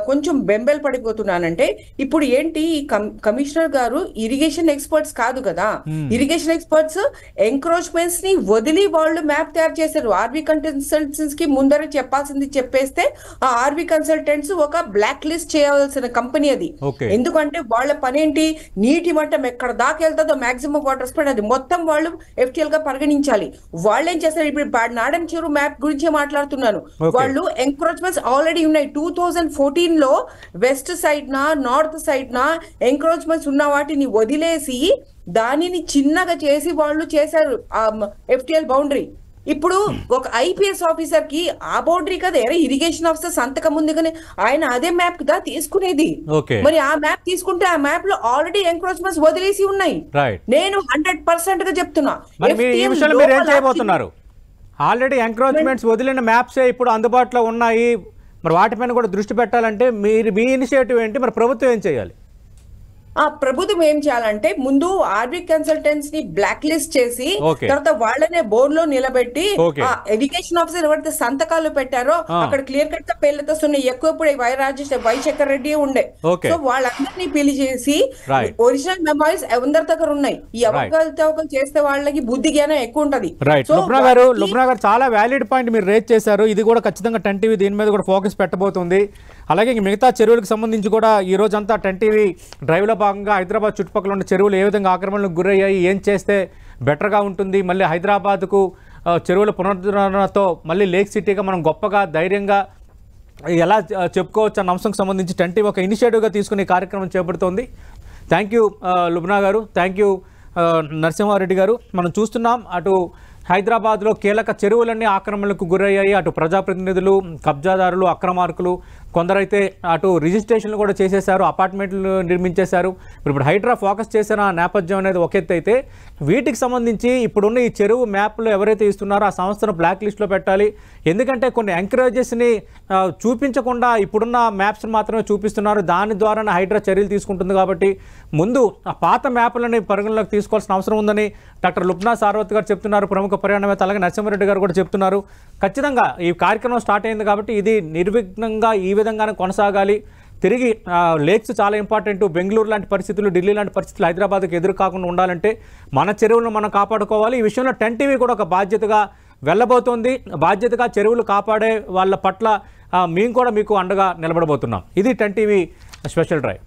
G: కొంచెం బెంబెల్ పడిపోతున్నానంటే, ఇప్పుడు ఏంటి ఈ కమిషనర్ గారు ఇరిగేషన్ ఎక్స్పర్ట్స్ కాదు కదా. ఇరిగేషన్ ఎక్స్పర్ట్స్ ఎంక్రోచ్మెంట్స్ ని వదిలి వాళ్ళు మ్యాప్ తయారు చేశారు. ఆర్వి కన్సల్టెంట్స్ కి ముందరే చెప్పాల్సింది చెప్పేస్తే ఆ ఆర్వి కన్సల్టెంట్స్ ఒక బ్లాక్ లిస్ట్ చేయవలసిన కంపెనీ అది. ఎందుకంటే వాళ్ళ పని ఏంటి? నీటి మట్టం ఎక్కడ దాకా వెళ్తుందో మాక్సిమం వాటర్ స్ప్రెడ్ అది మొత్తం వాళ్ళు ఎఫ్టిఎల్ గా పరిగణించాలి. వాళ్ళు ఏం చేస్తారు? ఇప్పుడు నాడెం చెరువు మ్యాప్ గురించే మాట్లాడుతున్నాను. వాళ్ళు ఎంక్రోచ్మెంట్స్ ఆల్రెడీ 2014 లో వెస్ట్ సైడ్ నా నార్త్ సైడ్ నా ఎంక్రోచ్మెంట్స్ ఉన్న వాటిని వదిలేసి దానిని చిన్నగా చేసి వాళ్ళు చేశారు ఎఫ్టిఎల్ బౌండరీ. ఇప్పుడు ఒక ఐపీఎస్ ఆఫీసర్ కి ఆ బౌండరీ కదా ఇరిగేషన్ ఆఫీసర్ సంతకం ఉంది కానీ ఆయన అదే మ్యాప్ కదా తీసుకునేది. మరి ఆ మ్యాప్ తీసుకుంటే ఆ మ్యాప్ లో ఆల్రెడీ ఎంక్రోచ్మెంట్స్ వదిలేసి ఉన్నాయి. నేను 100% గా చెప్తున్నా.
A: ఆల్రెడీ ఎంక్రోచ్మెంట్స్ వదిలిన మ్యాప్సే ఇప్పుడు అందుబాటులో ఉన్నాయి. మరి వాటిపైన కూడా దృష్టి పెట్టాలంటే మీ ఇనిషియేటివ్ ఏంటి? మరి ప్రభుత్వం ఏం చేయాలి?
G: ప్రభుత్వం ఏం చేయాలంటే ముందు ఆర్బీ కన్సల్టెంట్స్ ని బ్లాక్ లిస్ట్ చేసి
A: Okay.
G: తర్వాత వాళ్ళనే బోర్డు లో నిలబెట్టి
A: Okay.
G: ఎడ్యుకేషన్ ఆఫీసర్ ఎవరైతే సంతకాలు పెట్టారో అక్కడ క్లియర్ కట్ గా పేర్లతో ఎక్కువ ఇప్పుడు వైశేఖర్ రెడ్డి ఉండే
A: Okay.
G: సో వాళ్ళందరినీ పిలిచేసి
A: Right.
G: ఒరిజినల్ మెమోరీస్ ఎవరి దగ్గర ఉన్నాయి ఈ అవకతవకలు చేస్తే వాళ్ళకి బుద్ధి జ్ఞానం ఎక్కువ ఉంటది.
A: రైట్ లుబ్నా గారు చాలా వ్యాలిడ్ పాయింట్ మీరు రేజ్ చేశారు. ఇది కూడా ఖచ్చితంగా 10 టీవీ దీని మీద కూడా ఫోకస్ పెట్టబోతుంది. అలాగే మిగతా చెరువులకు సంబంధించి కూడా ఈ రోజంతా 10 టీవీ డ్రైవ్లో భాగంగా హైదరాబాద్ చుట్టుపక్కల ఉన్న చెరువులు ఏ విధంగా ఆక్రమణలకు గురయ్యాయి, ఏం చేస్తే బెటర్గా ఉంటుంది, మళ్ళీ హైదరాబాద్కు చెరువుల పునరుద్ధరణతో మళ్ళీ లేక్ సిటీగా మనం గొప్పగా ధైర్యంగా ఎలా చెప్పుకోవచ్చు అన్న అంశంకి సంబంధించి 10 టీవీ ఒక ఇనిషియేటివ్గా తీసుకుని కార్యక్రమం చేపడుతోంది. థ్యాంక్ యూ లుబ్నా గారు, థ్యాంక్ యూ నరసింహారెడ్డి గారు. మనం చూస్తున్నాం అటు హైదరాబాద్లో కీలక చెరువులన్నీ ఆక్రమణలకు గురయ్యాయి. అటు ప్రజాప్రతినిధులు, కబ్జాదారులు, అక్రమార్కులు, కొందరైతే అటు రిజిస్ట్రేషన్లు కూడా చేసేశారు, అపార్ట్మెంట్లు నిర్మించేశారు. ఇప్పుడు హైడ్రా ఫోకస్ చేసిన నేపథ్యం అనేది ఒక ఎత్తు అయితే, వీటికి సంబంధించి ఇప్పుడున్న ఈ చెరువు మ్యాప్లు ఎవరైతే ఇస్తున్నారో ఆ సంస్థను బ్లాక్ లిస్ట్లో పెట్టాలి. ఎందుకంటే కొన్ని ఎంకరేజెస్ని చూపించకుండా ఇప్పుడున్న మ్యాప్స్ని మాత్రమే చూపిస్తున్నారు. దాని ద్వారానే హైడ్రా చర్యలు తీసుకుంటుంది. కాబట్టి ముందు ఆ పాత మ్యాప్లని పరిగణలోకి తీసుకోవాల్సిన అవసరం ఉందని డాక్టర్ లుబ్నా సార్వత్ గారు చెప్తున్నారు. ప్రముఖ పర్యావరణవేత్త అలాగే నరసింహారెడ్డి గారు కూడా చెప్తున్నారు. ఖచ్చితంగా ఈ కార్యక్రమం స్టార్ట్ అయింది కాబట్టి ఇది నిర్విఘ్నంగా ఈ విధంగానే కొనసాగాలి. తిరిగి లేక్స్ చాలా ఇంపార్టెంట్. బెంగళూరు లాంటి పరిస్థితులు, ఢిల్లీ లాంటి పరిస్థితులు హైదరాబాద్కి ఎదురు కాకుండా ఉండాలంటే మన చెరువులను మనం కాపాడుకోవాలి. ఈ విషయంలో 10 టీవీ కూడా ఒక బాధ్యతగా వెళ్ళబోతోంది. బాధ్యతగా చెరువులు కాపాడే వాళ్ళ పట్ల మేము కూడా మీకు అండగా నిలబడబోతున్నాం. ఇది 10 టీవీ స్పెషల్ డ్రైవ్.